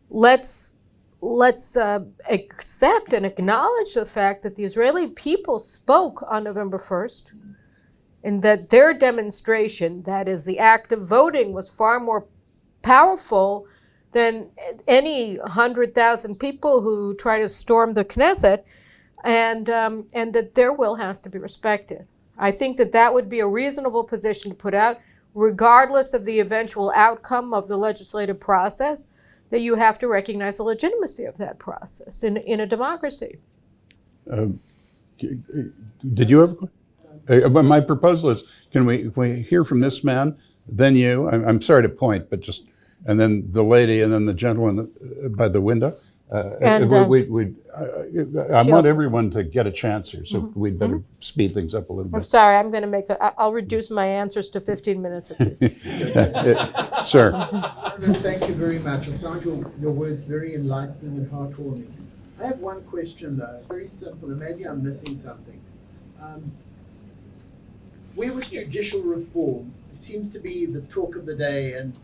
let's accept and acknowledge the fact that the Israeli people spoke on November 1st, and that their demonstration, that is the act of voting, was far more powerful than any 100,000 people who try to storm the Knesset, and that their will has to be respected. I think that would be a reasonable position to put out, regardless of the eventual outcome of the legislative process, that you have to recognize the legitimacy of that process in a democracy. Did you have a question? My proposal is, can we hear from this man, then you? I'm sorry to point, but just, and then the lady, and then the gentleman by the window. I want everyone to get a chance here, so we'd better speed things up a little bit. I'm sorry, I'll reduce my answers to 15 minutes at least. Sir. Thank you very much. I found your words very enlightening and heartwarming. I have one question though, very simple, and maybe I'm missing something. Where was judicial reform? It seems to be the talk of the day, and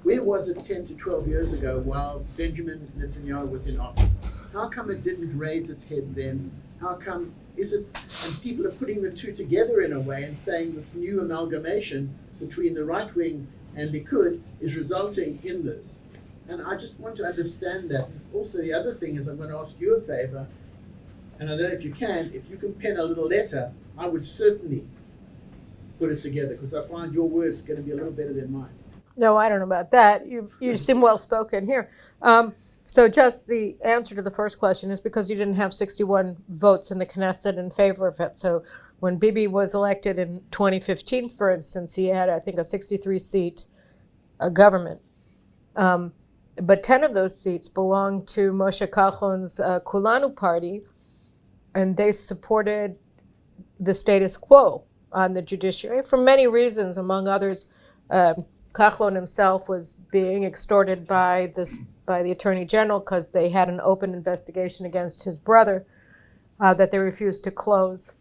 where was it 10 to 12 years ago while Benjamin Netanyahu was in office? How come it didn't raise its head then? How come and people are putting the two together in a way and saying this new amalgamation between the right wing and Likud is resulting in this. And I just want to understand that. Also, the other thing is, I'm going to ask you a favor, and I don't know if you can pen a little letter, I would certainly put it together, because I find your words are going to be a little better than mine. No, I don't know about that. You seem well spoken here. So just the answer to the first question is because you didn't have 61 votes in the Knesset in favor of it. So when Bibi was elected in 2015, for instance, he had, I think, a 63-seat government. But 10 of those seats belonged to Moshe Kahlon's Kulanu party, and they supported the status quo on the judiciary for many reasons. Among others, Kahlon himself was being extorted by the Attorney General because they had an open investigation against his brother that they refused to close.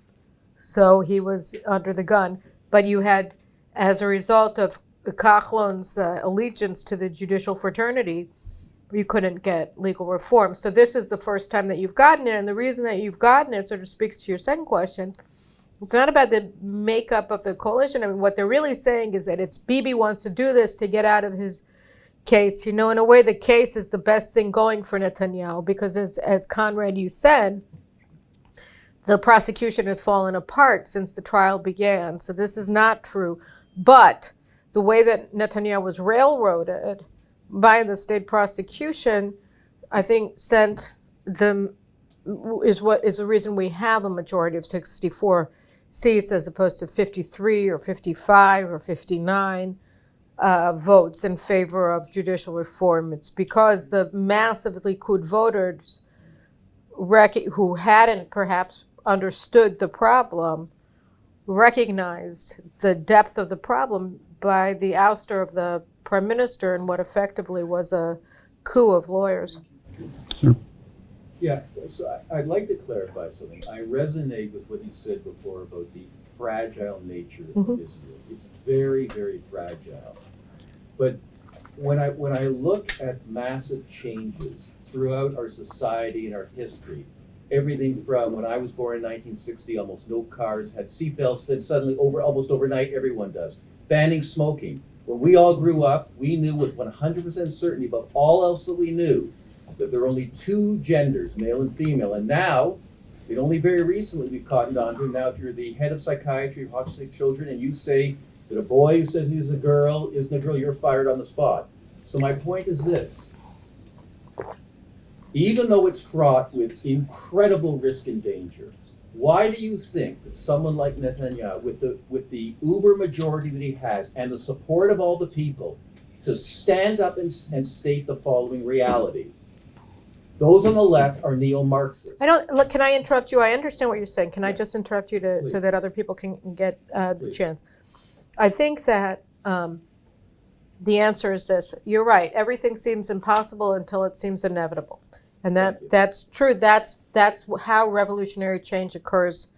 So he was under the gun. But you had, as a result of Kachlon's allegiance to the judicial fraternity, you couldn't get legal reform. So this is the first time that you've gotten it, and the reason that you've gotten it sort of speaks to your second question. It's not about the makeup of the coalition. I mean, what they're really saying is that it's Bibi wants to do this to get out of his case. In a way, the case is the best thing going for Netanyahu, because as Conrad, you said, the prosecution has fallen apart since the trial began. So this is not true. But the way that Netanyahu was railroaded by the state prosecution, I think is the reason we have a majority of 64 seats as opposed to 53 or 55 or 59 votes in favor of judicial reform. It's because the massive Likud voters who hadn't perhaps understood the problem recognized the depth of the problem by the ouster of the prime minister and what effectively was a coup of lawyers. Yeah, so I'd like to clarify something. I resonate with what you said before about the fragile nature of Israel. It's very, very fragile. But when I look at massive changes throughout our society and our history, everything from when I was born in 1960, almost no cars had seatbelts, then suddenly almost overnight everyone does. Banning smoking. When we all grew up, we knew with 100% certainty, above all else that we knew, that there are only two genders, male and female. And now, it only very recently we've cottoned on to, now if you're the head of psychiatry of autistic children and you say that a boy who says he's a girl isn't a girl, you're fired on the spot. So my point is this. Even though it's fraught with incredible risk and danger, why do you think that someone like Netanyahu, with the uber majority that he has and the support of all the people, to stand up and state the following reality? Those on the left are neo-Marxists. Can I interrupt you? I understand what you're saying. Can I just interrupt you so that other people can get the chance? I think that the answer is this. You're right. Everything seems impossible until it seems inevitable. And that's true. That's how revolutionary change occurs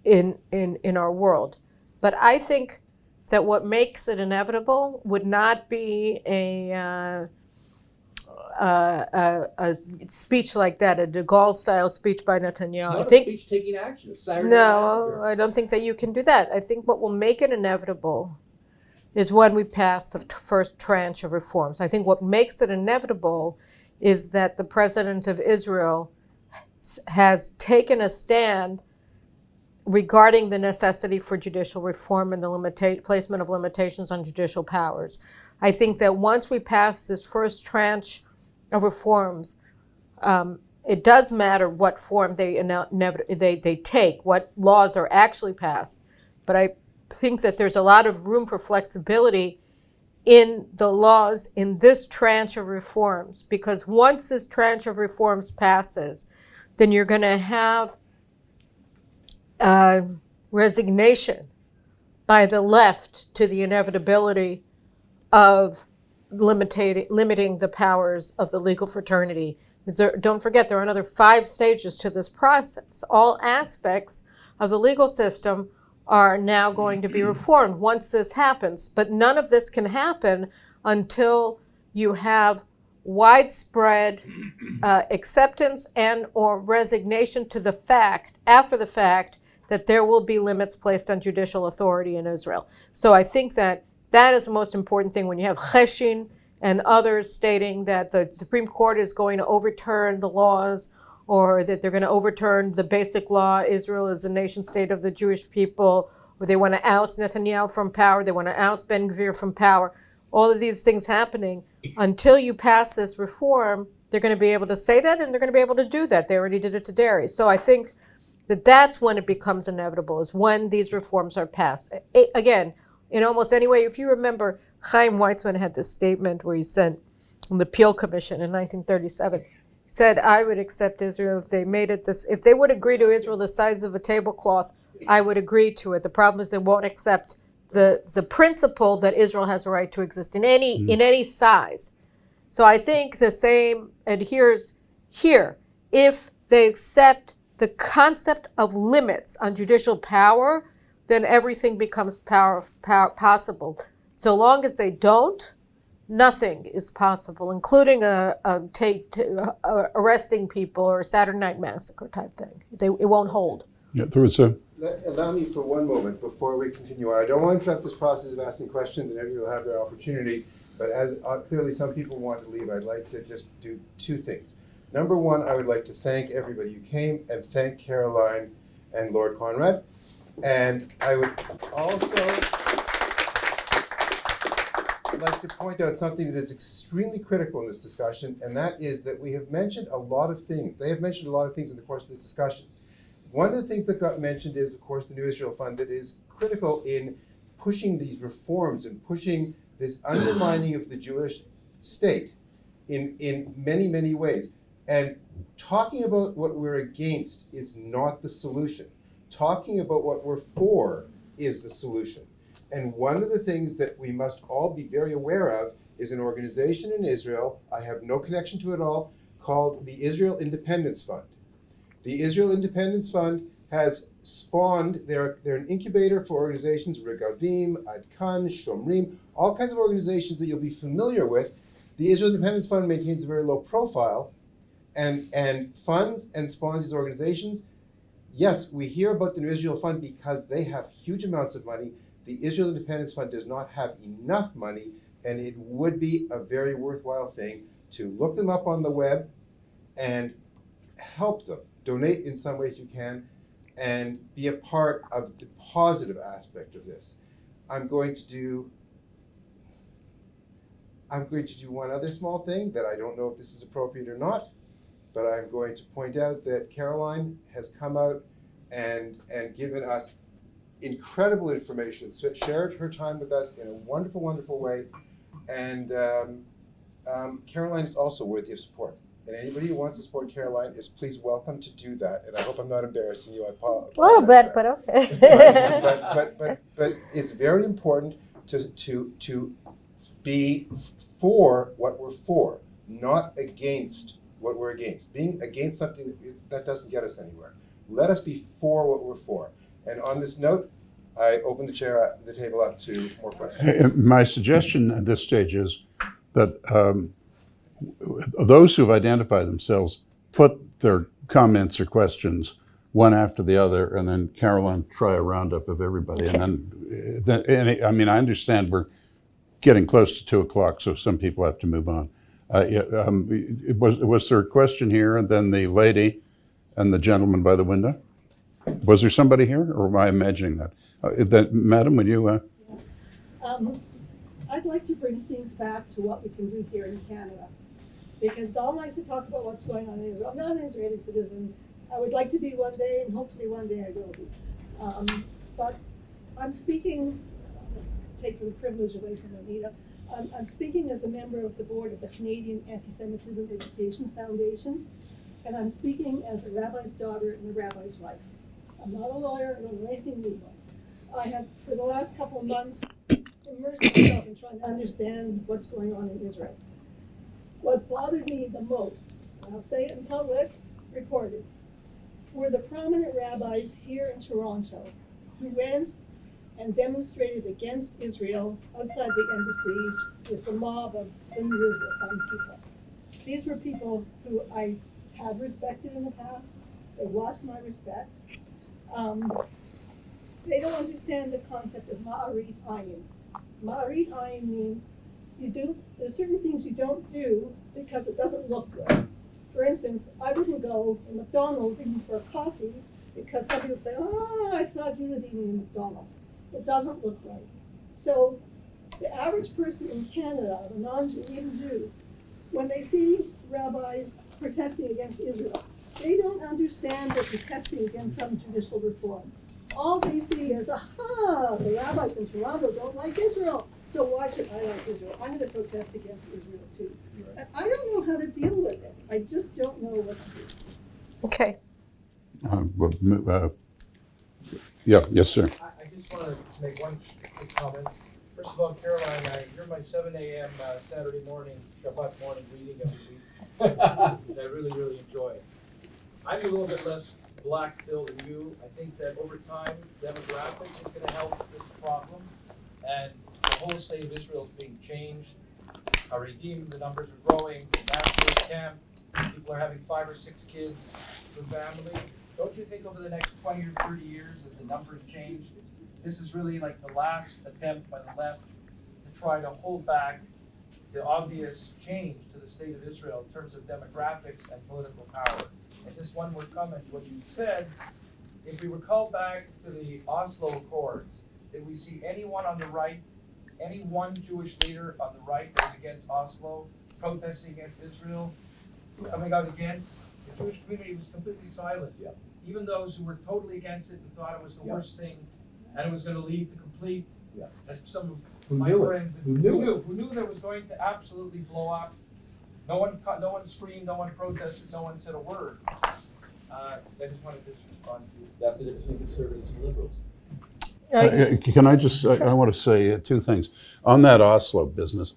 in our world. But I think that what makes it inevitable would not be a speech like that, a de Gaulle-style speech by Netanyahu. Not a speech taking action. No, I don't think that you can do that. I think what will make it inevitable is when we pass the first tranche of reforms. I think what makes it inevitable is that the president of Israel has taken a stand regarding the necessity for judicial reform and the placement of limitations on judicial powers. I think that once we pass this first tranche of reforms, it does matter what form they take, what laws are actually passed. But I think that there's a lot of room for flexibility in the laws in this tranche of reforms, because once this tranche of reforms passes, then you're going to have resignation by the left to the inevitability of limiting the powers of the legal fraternity. Don't forget, there are another 5 stages to this process. All aspects of the legal system are now going to be reformed once this happens. But none of this can happen until you have widespread acceptance and or resignation to the fact, after the fact, that there will be limits placed on judicial authority in Israel. So I think that is the most important thing when you have Cheshin and others stating that the Supreme Court is going to overturn the laws, or that they're going to overturn the basic law, Israel is a nation state of the Jewish people, or they want to oust Netanyahu from power, they want to oust Ben Gvir from power. All of these things happening, until you pass this reform, they're going to be able to say that, and they're going to be able to do that. They already did it to Dairy. So I think that that's when it becomes inevitable, is when these reforms are passed. Again, in almost any way, if you remember, Chaim Weizmann had this statement where he said, in the Peel Commission in 1937, said, I would accept Israel if they made it this, if they would agree to Israel the size of a tablecloth, I would agree to it. The problem is they won't accept the principle that Israel has a right to exist in any size. So I think the same adheres here. If they accept the concept of limits on judicial power, then everything becomes possible. So long as they don't, nothing is possible, including arresting people or a Saturday Night Massacre type thing. It won't hold. Yeah, there was a. Allow me for one moment before we continue. I don't want to interrupt this process of asking questions, and everyone will have their opportunity. But as clearly some people want to leave, I'd like to just do two things. Number one, I would like to thank everybody who came and thank Caroline and Lord Conrad. And I would also like to point out something that is extremely critical in this discussion, and that is that we have mentioned a lot of things. They have mentioned a lot of things in the course of this discussion. One of the things that got mentioned is, of course, the New Israel Fund that is critical in pushing these reforms and pushing this undermining of the Jewish state in many, many ways. And talking about what we're against is not the solution. Talking about what we're for is the solution. And one of the things that we must all be very aware of is an organization in Israel, I have no connection to it at all, called the Israel Independence Fund. The Israel Independence Fund has spawned, they're an incubator for organizations, Regavim, Adkan, Shomrim, all kinds of organizations that you'll be familiar with. The Israel Independence Fund maintains a very low profile and funds and spawns these organizations. Yes, we hear about the New Israel Fund because they have huge amounts of money. The Israel Independence Fund does not have enough money, and it would be a very worthwhile thing to look them up on the web and help them. Donate in some ways you can, and be a part of the positive aspect of this. I'm going to do one other small thing that I don't know if this is appropriate or not, but I'm going to point out that Caroline has come out and given us incredible information, shared her time with us in a wonderful, wonderful way, and Caroline is also worthy of support. And anybody who wants to support Caroline is please welcome to do that. And I hope I'm not embarrassing you. I apologize. A little bit, but okay. but it's very important to be for what we're for, not against what we're against. Being against something that doesn't get us anywhere. Let us be for what we're for. And on this note, I open the table up to more questions. My suggestion at this stage is that those who've identified themselves put their comments or questions one after the other, and then Caroline try a roundup of everybody. Okay. And then, I mean, I understand we're getting close to 2:00, so some people have to move on. Was there a question here, and then the lady and the gentleman by the window? Was there somebody here, or am I imagining that? Madam, would you? I'd like to bring things back to what we can do here in Canada, because all nice to talk about what's going on in Israel. I'm not an Israeli citizen. I would like to be one day, and hopefully one day I will be. But I'm speaking, taking the privilege away from Anita, I'm speaking as a member of the board of the Canadian Anti-Semitism Education Foundation, and I'm speaking as a rabbi's daughter and a rabbi's wife. I'm not a lawyer, I don't know anything legal. I have, for the last couple of months, immersed myself in trying to understand what's going on in Israel. What bothered me the most, and I'll say it in public, recorded, were the prominent rabbis here in Toronto who went and demonstrated against Israel outside the embassy with the mob of the New Israel Fund people. These were people who I have respected in the past. They lost my respect. They don't understand the concept of ma'arit ayin. Ma'arit ayin means there's certain things you don't do because it doesn't look good. For instance, I wouldn't go to McDonald's even for a coffee because somebody would say, oh, I saw Judith eating in McDonald's. It doesn't look right. So the average person in Canada, the non-Jew, even Jews, when they see rabbis protesting against Israel, they don't understand they're protesting against some judicial reform. All they see is, aha, the rabbis in Toronto don't like Israel, so why should I like Israel? I'm going to protest against Israel too. Right. I don't know how to deal with it. I just don't know what to do. Okay. Yes, sir. I just wanted to make one quick comment. First of all, Caroline, I hear my 7 a.m. Saturday morning, Shabbat morning reading every week, which I really, really enjoy. I'm a little bit less black-pilled than you. I think that over time, demographics is going to help this problem. And whole state of Israel is being changed. Haredim, the numbers are growing. Nationalist camp, people are having 5 or 6 kids per family. Don't you think over the next 20 or 30 years, as the numbers change, this is really like the last attempt by the left to try to hold back the obvious change to the state of Israel in terms of demographics and political power? And just one more comment to what you said. If we recall back to the Oslo Accords, did we see anyone on the right, any one Jewish leader on the right that was against Oslo, protesting against Israel, coming out against? The Jewish community was completely silent. Yeah. Even those who were totally against it and thought it was the worst thing, and it was going to lead to complete, as some of Who my knew it? friends Who knew it? who knew that it was going to absolutely blow up. No one screamed, no one protested, no one said a word. I just wanted to respond to you. That's the difference between conservatives and liberals. Can I just, I want to say 2 things. On that Oslo business,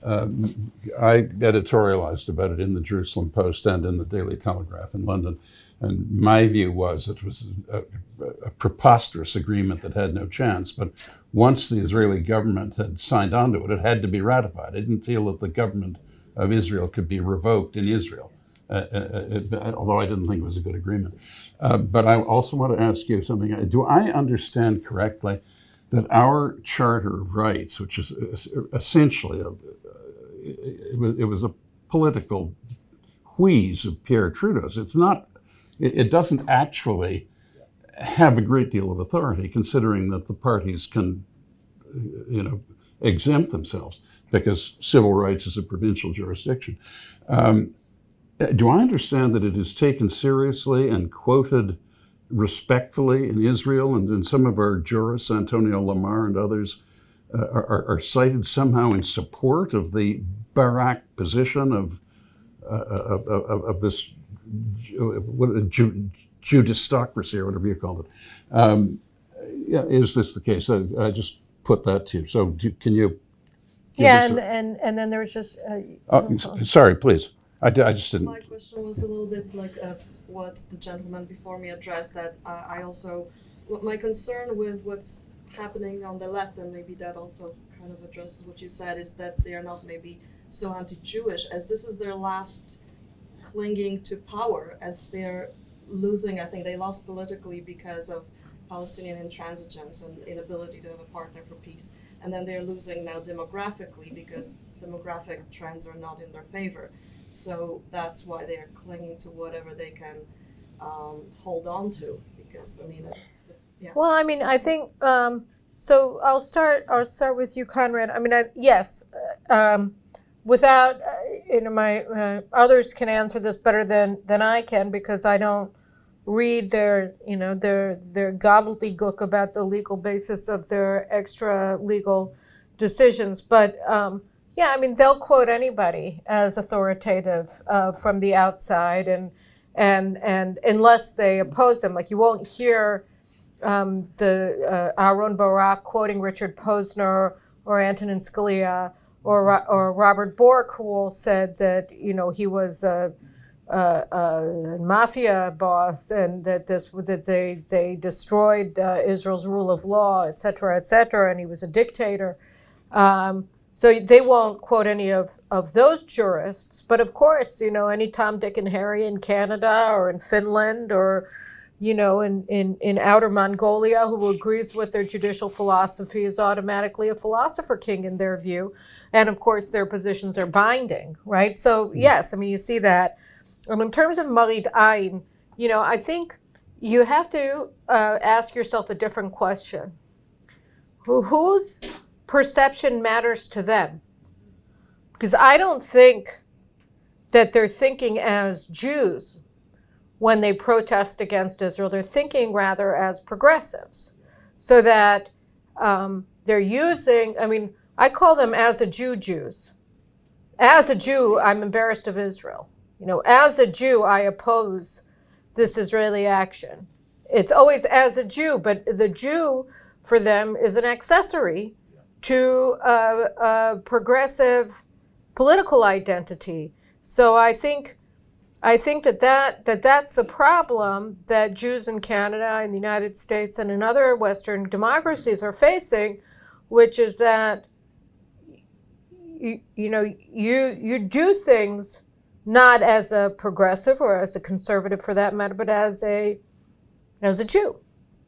I editorialized about it in the Jerusalem Post and in the Daily Telegraph in London. And my view was it was a preposterous agreement that had no chance. But once the Israeli government had signed on to it, it had to be ratified. I didn't feel that the government of Israel could be revoked in Israel, although I didn't think it was a good agreement. But I also want to ask you something. Do I understand correctly that our Charter of Rights, which is essentially it was a political wheeze of Pierre Trudeau's, it doesn't actually have a great deal of authority, considering that the parties can, exempt themselves because civil rights is a provincial jurisdiction. Do I understand that it is taken seriously and quoted respectfully in Israel, and in some of our jurists, Antonio Lamar and others, are cited somehow in support of the Barak position of this Judicocracy, or whatever you called it? Is this the case? I just put that to you. So can you? And then there was just. Sorry, please. I just didn't. My question was a little bit like what the gentleman before me addressed. That I also, my concern with what's happening on the left, and maybe that also kind of addresses what you said, is that they are not maybe so anti-Jewish, as this is their last clinging to power, as they're losing. I think they lost politically because of Palestinian intransigence and inability to have a partner for peace. And then they're losing now demographically because demographic trends are not in their favor. So that's why they are clinging to whatever they can hold on to, because Well, I think so. I'll start with you, Conrad. Yes. Without my others can answer this better than I can, because I don't read their gobbledygook about the legal basis of their extra legal decisions. But they'll quote anybody as authoritative from the outside, and unless they oppose them, like you won't hear the Aaron Barak quoting Richard Posner or Antonin Scalia or Robert Bork, who all said that he was a mafia boss, and that they destroyed Israel's rule of law, et cetera, and he was a dictator. So they won't quote any of those jurists. But of course, any Tom, Dick, and Harry in Canada or in Finland or in outer Mongolia who agrees with their judicial philosophy is automatically a philosopher king in their view. And of course, their positions are binding, right? So yes, you see that. In terms of Marit Ain, I think you have to ask yourself a different question. Whose perception matters to them? Because I don't think that they're thinking as Jews when they protest against Israel. They're thinking rather as progressives. So that they're using, I call them as a Jew Jews. As a Jew, I'm embarrassed of Israel. As a Jew, I oppose this Israeli action. It's always as a Jew, but the Jew for them is an accessory to a progressive political identity. So I think that's the problem that Jews in Canada, in the United States, and in other Western democracies are facing, which is that you do things not as a progressive or as a conservative for that matter, but as a Jew.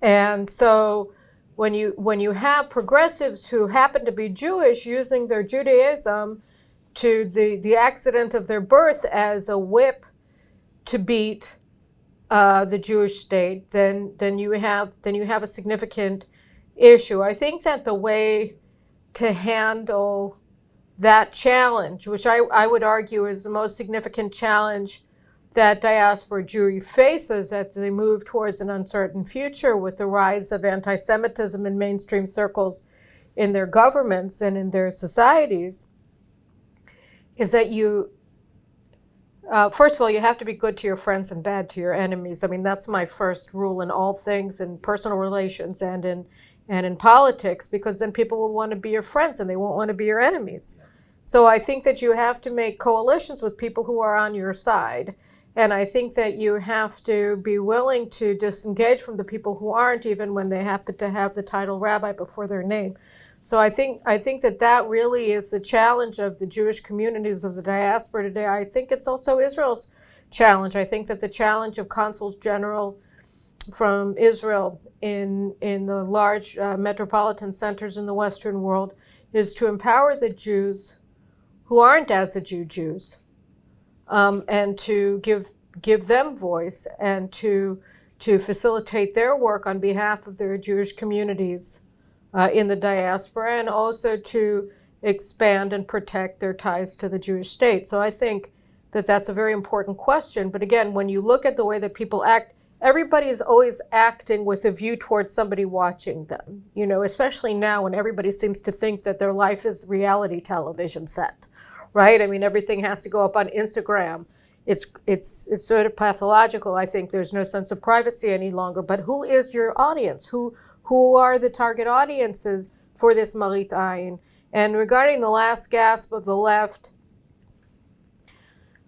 And so when you have progressives who happen to be Jewish using their Judaism to the accident of their birth as a whip to beat the Jewish state, then you have a significant issue. I think that the way to handle that challenge, which I would argue is the most significant challenge that diaspora Jewry faces as they move towards an uncertain future with the rise of anti-Semitism in mainstream circles in their governments and in their societies, is that first of all, you have to be good to your friends and bad to your enemies. I mean, that's my first rule in all things, in personal relations and in politics, because then people will want to be your friends and they won't want to be your enemies. So I think that you have to make coalitions with people who are on your side. And I think that you have to be willing to disengage from the people who aren't, even when they happen to have the title rabbi before their name. So I think that really is the challenge of the Jewish communities of the diaspora today. I think it's also Israel's challenge. I think that the challenge of consuls general from Israel in the large metropolitan centers in the Western world is to empower the Jews who aren't as a Jews, and to give them voice and to facilitate their work on behalf of their Jewish communities in the diaspora, and also to expand and protect their ties to the Jewish state. So I think that that's a very important question. But again, when you look at the way that people act, everybody is always acting with a view towards somebody watching them, especially now when everybody seems to think that their life is reality television set, right? I mean, everything has to go up on Instagram. It's sort of pathological. I think there's no sense of privacy any longer. But who is your audience? Who are the target audiences for this Marit Ayin? And regarding the last gasp of the left,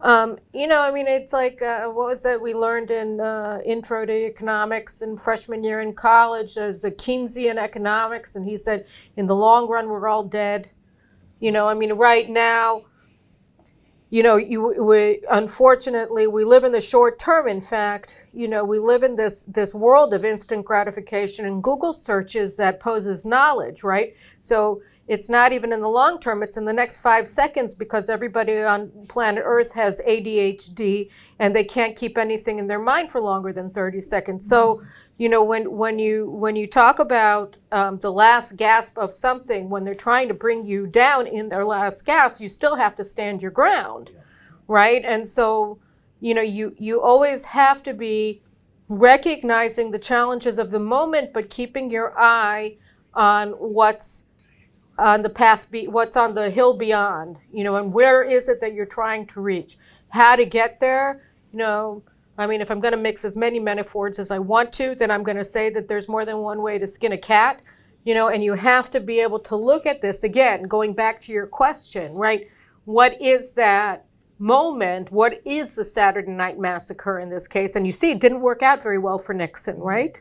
it's like, what was that we learned in intro to economics in freshman year in college? There's a Keynesian economics, and he said, in the long run, we're all dead. Right now, unfortunately, we live in the short term. In fact, we live in this world of instant gratification and Google searches that poses knowledge, right? So it's not even in the long term, it's in the next 5 seconds, because everybody on planet Earth has ADHD and they can't keep anything in their mind for longer than 30 seconds. So, when you talk about the last gasp of something, when they're trying to bring you down in their last gasp, you still have to stand your ground, right? And so, you always have to be recognizing the challenges of the moment, but keeping your eye on what's on the path, what's on the hill beyond, and where is it that you're trying to reach, how to get there. If I'm going to mix as many metaphors as I want to, then I'm going to say that there's more than one way to skin a cat, and you have to be able to look at this again, going back to your question, right? What is that moment? What is the Saturday Night Massacre in this case? And you see, it didn't work out very well for Nixon, right?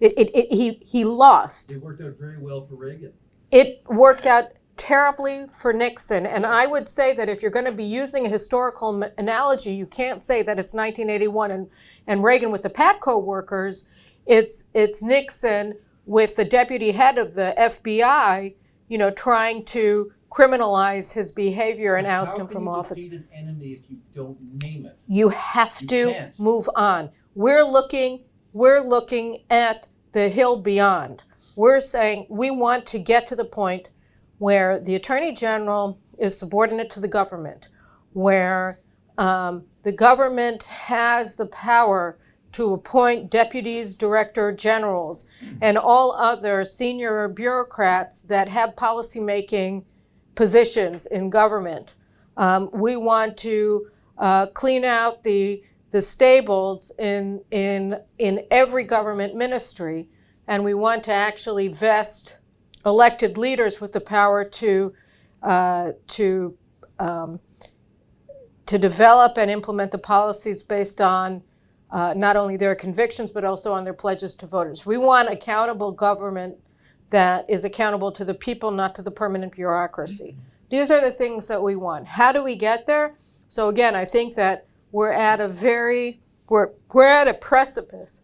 He lost. It worked out very well for Reagan. It worked out terribly for Nixon. And I would say that if you're going to be using a historical analogy, you can't say that it's 1981 and Reagan with the PATCO workers. It's Nixon with the deputy head of the FBI, trying to criminalize his behavior and oust him from office. How can you defeat an enemy if you don't name it? You have to move on. We're looking at the hill beyond. We're saying we want to get to the point where the Attorney General is subordinate to the government, where the government has the power to appoint deputies, director generals, and all other senior bureaucrats that have policymaking positions in government. We want to clean out the stables in every government ministry. And we want to actually vest elected leaders with the power to develop and implement the policies based on not only their convictions, but also on their pledges to voters. We want accountable government that is accountable to the people, not to the permanent bureaucracy. These are the things that we want. How do we get there? So again, I think that we're at a precipice.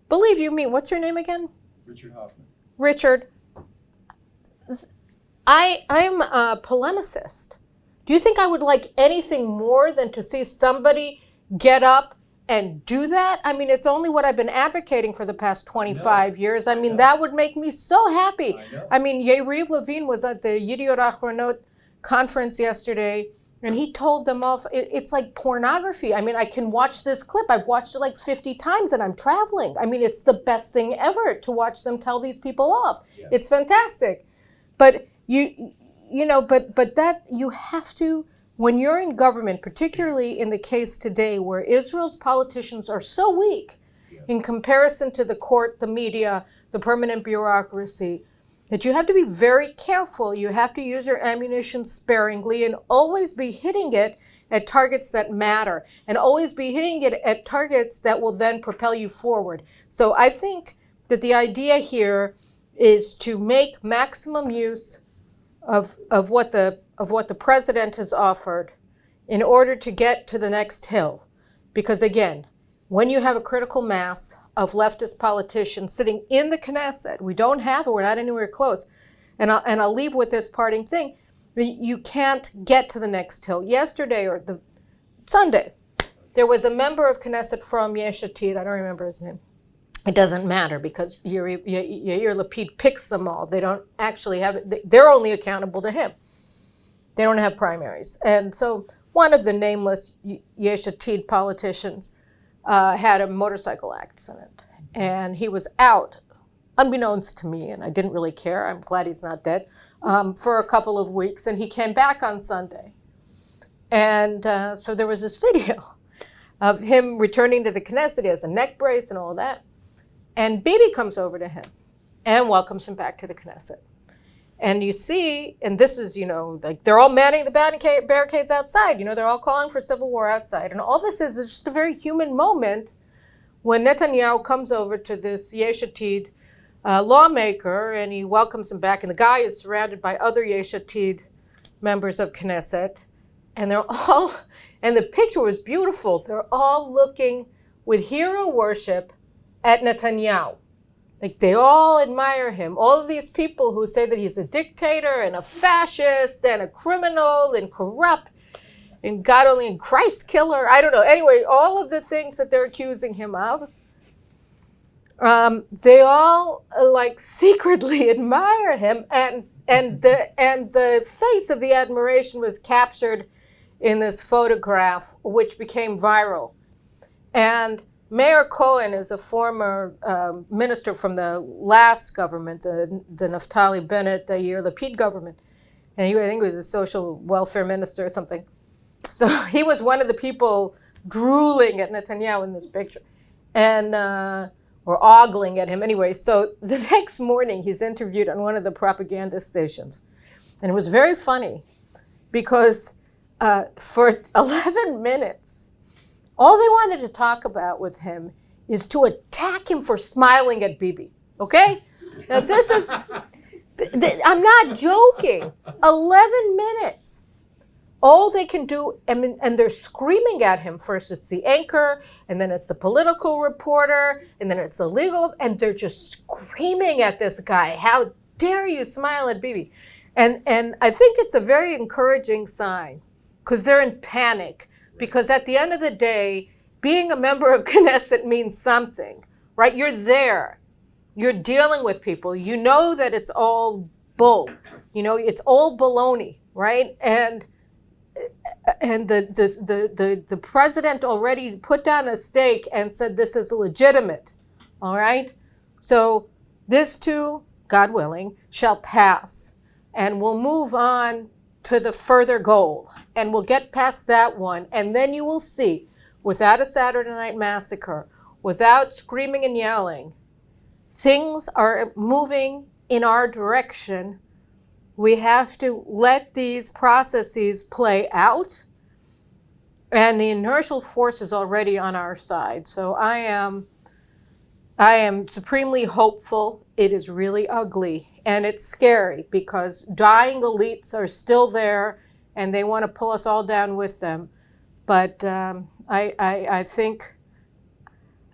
Believe you me, what's your name again? Richard Hoffman. Richard, I'm a polemicist. Do you think I would like anything more than to see somebody get up and do that? I mean, it's only what I've been advocating for the past 25 years. I mean, that would make me so happy. I mean, Yariv Levine was at the Yediot Achronot conference yesterday, and he told them off, it's like pornography. I mean, I can watch this clip. I've watched it like 50 times and I'm traveling. I mean, it's the best thing ever to watch them tell these people off. Yes. It's fantastic. But but that you have to, when you're in government, particularly in the case today where Israel's politicians are so weak in comparison to the court, the media, the permanent bureaucracy, that you have to be very careful. You have to use your ammunition sparingly and always be hitting it at targets that matter and always be hitting it at targets that will then propel you forward. So I think that the idea here is to make maximum use of what the president has offered in order to get to the next hill. Because again, when you have a critical mass of leftist politicians sitting in the Knesset, we don't have it, we're not anywhere close. And I'll leave with this parting thing. You can't get to the next hill. Yesterday or the Sunday, there was a member of Knesset from Yesh Atid, I don't remember his name. It doesn't matter because Yair Lapid picks them all. They don't actually have it. They're only accountable to him. They don't have primaries. And so one of the nameless Yesh Atid politicians had a motorcycle accident. And he was out, unbeknownst to me, and I didn't really care. I'm glad he's not dead, for a couple of weeks. And he came back on Sunday. And so there was this video of him returning to the Knesset. He has a neck brace and all of that. And Bibi comes over to him and welcomes him back to the Knesset. And you see, and this is, like they're all manning the barricades outside. They're all calling for civil war outside. And all this is just a very human moment when Netanyahu comes over to this Yesh Atid lawmaker and he welcomes him back. And the guy is surrounded by other Yesh Atid members of Knesset. And they're all, and the picture was beautiful. They're all looking with hero worship at Netanyahu. Like they all admire him. All of these people who say that he's a dictator and a fascist and a criminal and corrupt and God only and Christ killer. I don't know. Anyway, all of the things that they're accusing him of, they all like secretly admire him. And the face of the admiration was captured in this photograph, which became viral. And Mayor Cohen is a former minister from the last government, the Naftali Bennett, the Yair Lapid government. And I think he was a social welfare minister or something. So he was one of the people drooling at Netanyahu in this picture. And, or ogling at him. Anyway, so the next morning he's interviewed on one of the propaganda stations. And it was very funny because for 11 minutes, all they wanted to talk about with him is to attack him for smiling at Bibi, okay? Now this is, I'm not joking, 11 minutes. All they can do, and they're screaming at him. First it's the anchor, and then it's the political reporter, and then it's the legal, and they're just screaming at this guy. How dare you smile at Bibi? And I think it's a very encouraging sign, because they're in panic. Because at the end of the day, being a member of Knesset means something, right? You're there. You're dealing with people. You know that it's all bull. It's all baloney, right? And the president already put down a stake and said this is legitimate, all right? So this too, God willing, shall pass. And we'll move on to the further goal, and we'll get past that one, and then you will see, without a Saturday Night Massacre, without screaming and yelling, things are moving in our direction. We have to let these processes play out, and the inertial force is already on our side. So I am supremely hopeful. It is really ugly, And it's scary because dying elites are still there and they want to pull us all down with them. But I think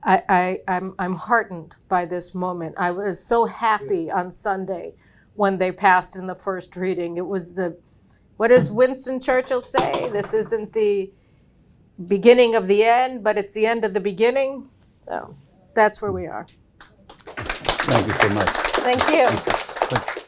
I'm heartened by this moment. I was so happy on Sunday when they passed in the first reading. It was what does Winston Churchill say? This isn't the beginning of the end, but it's the end of the beginning. So that's where we are. Thank you so much. Thank you. Thank you.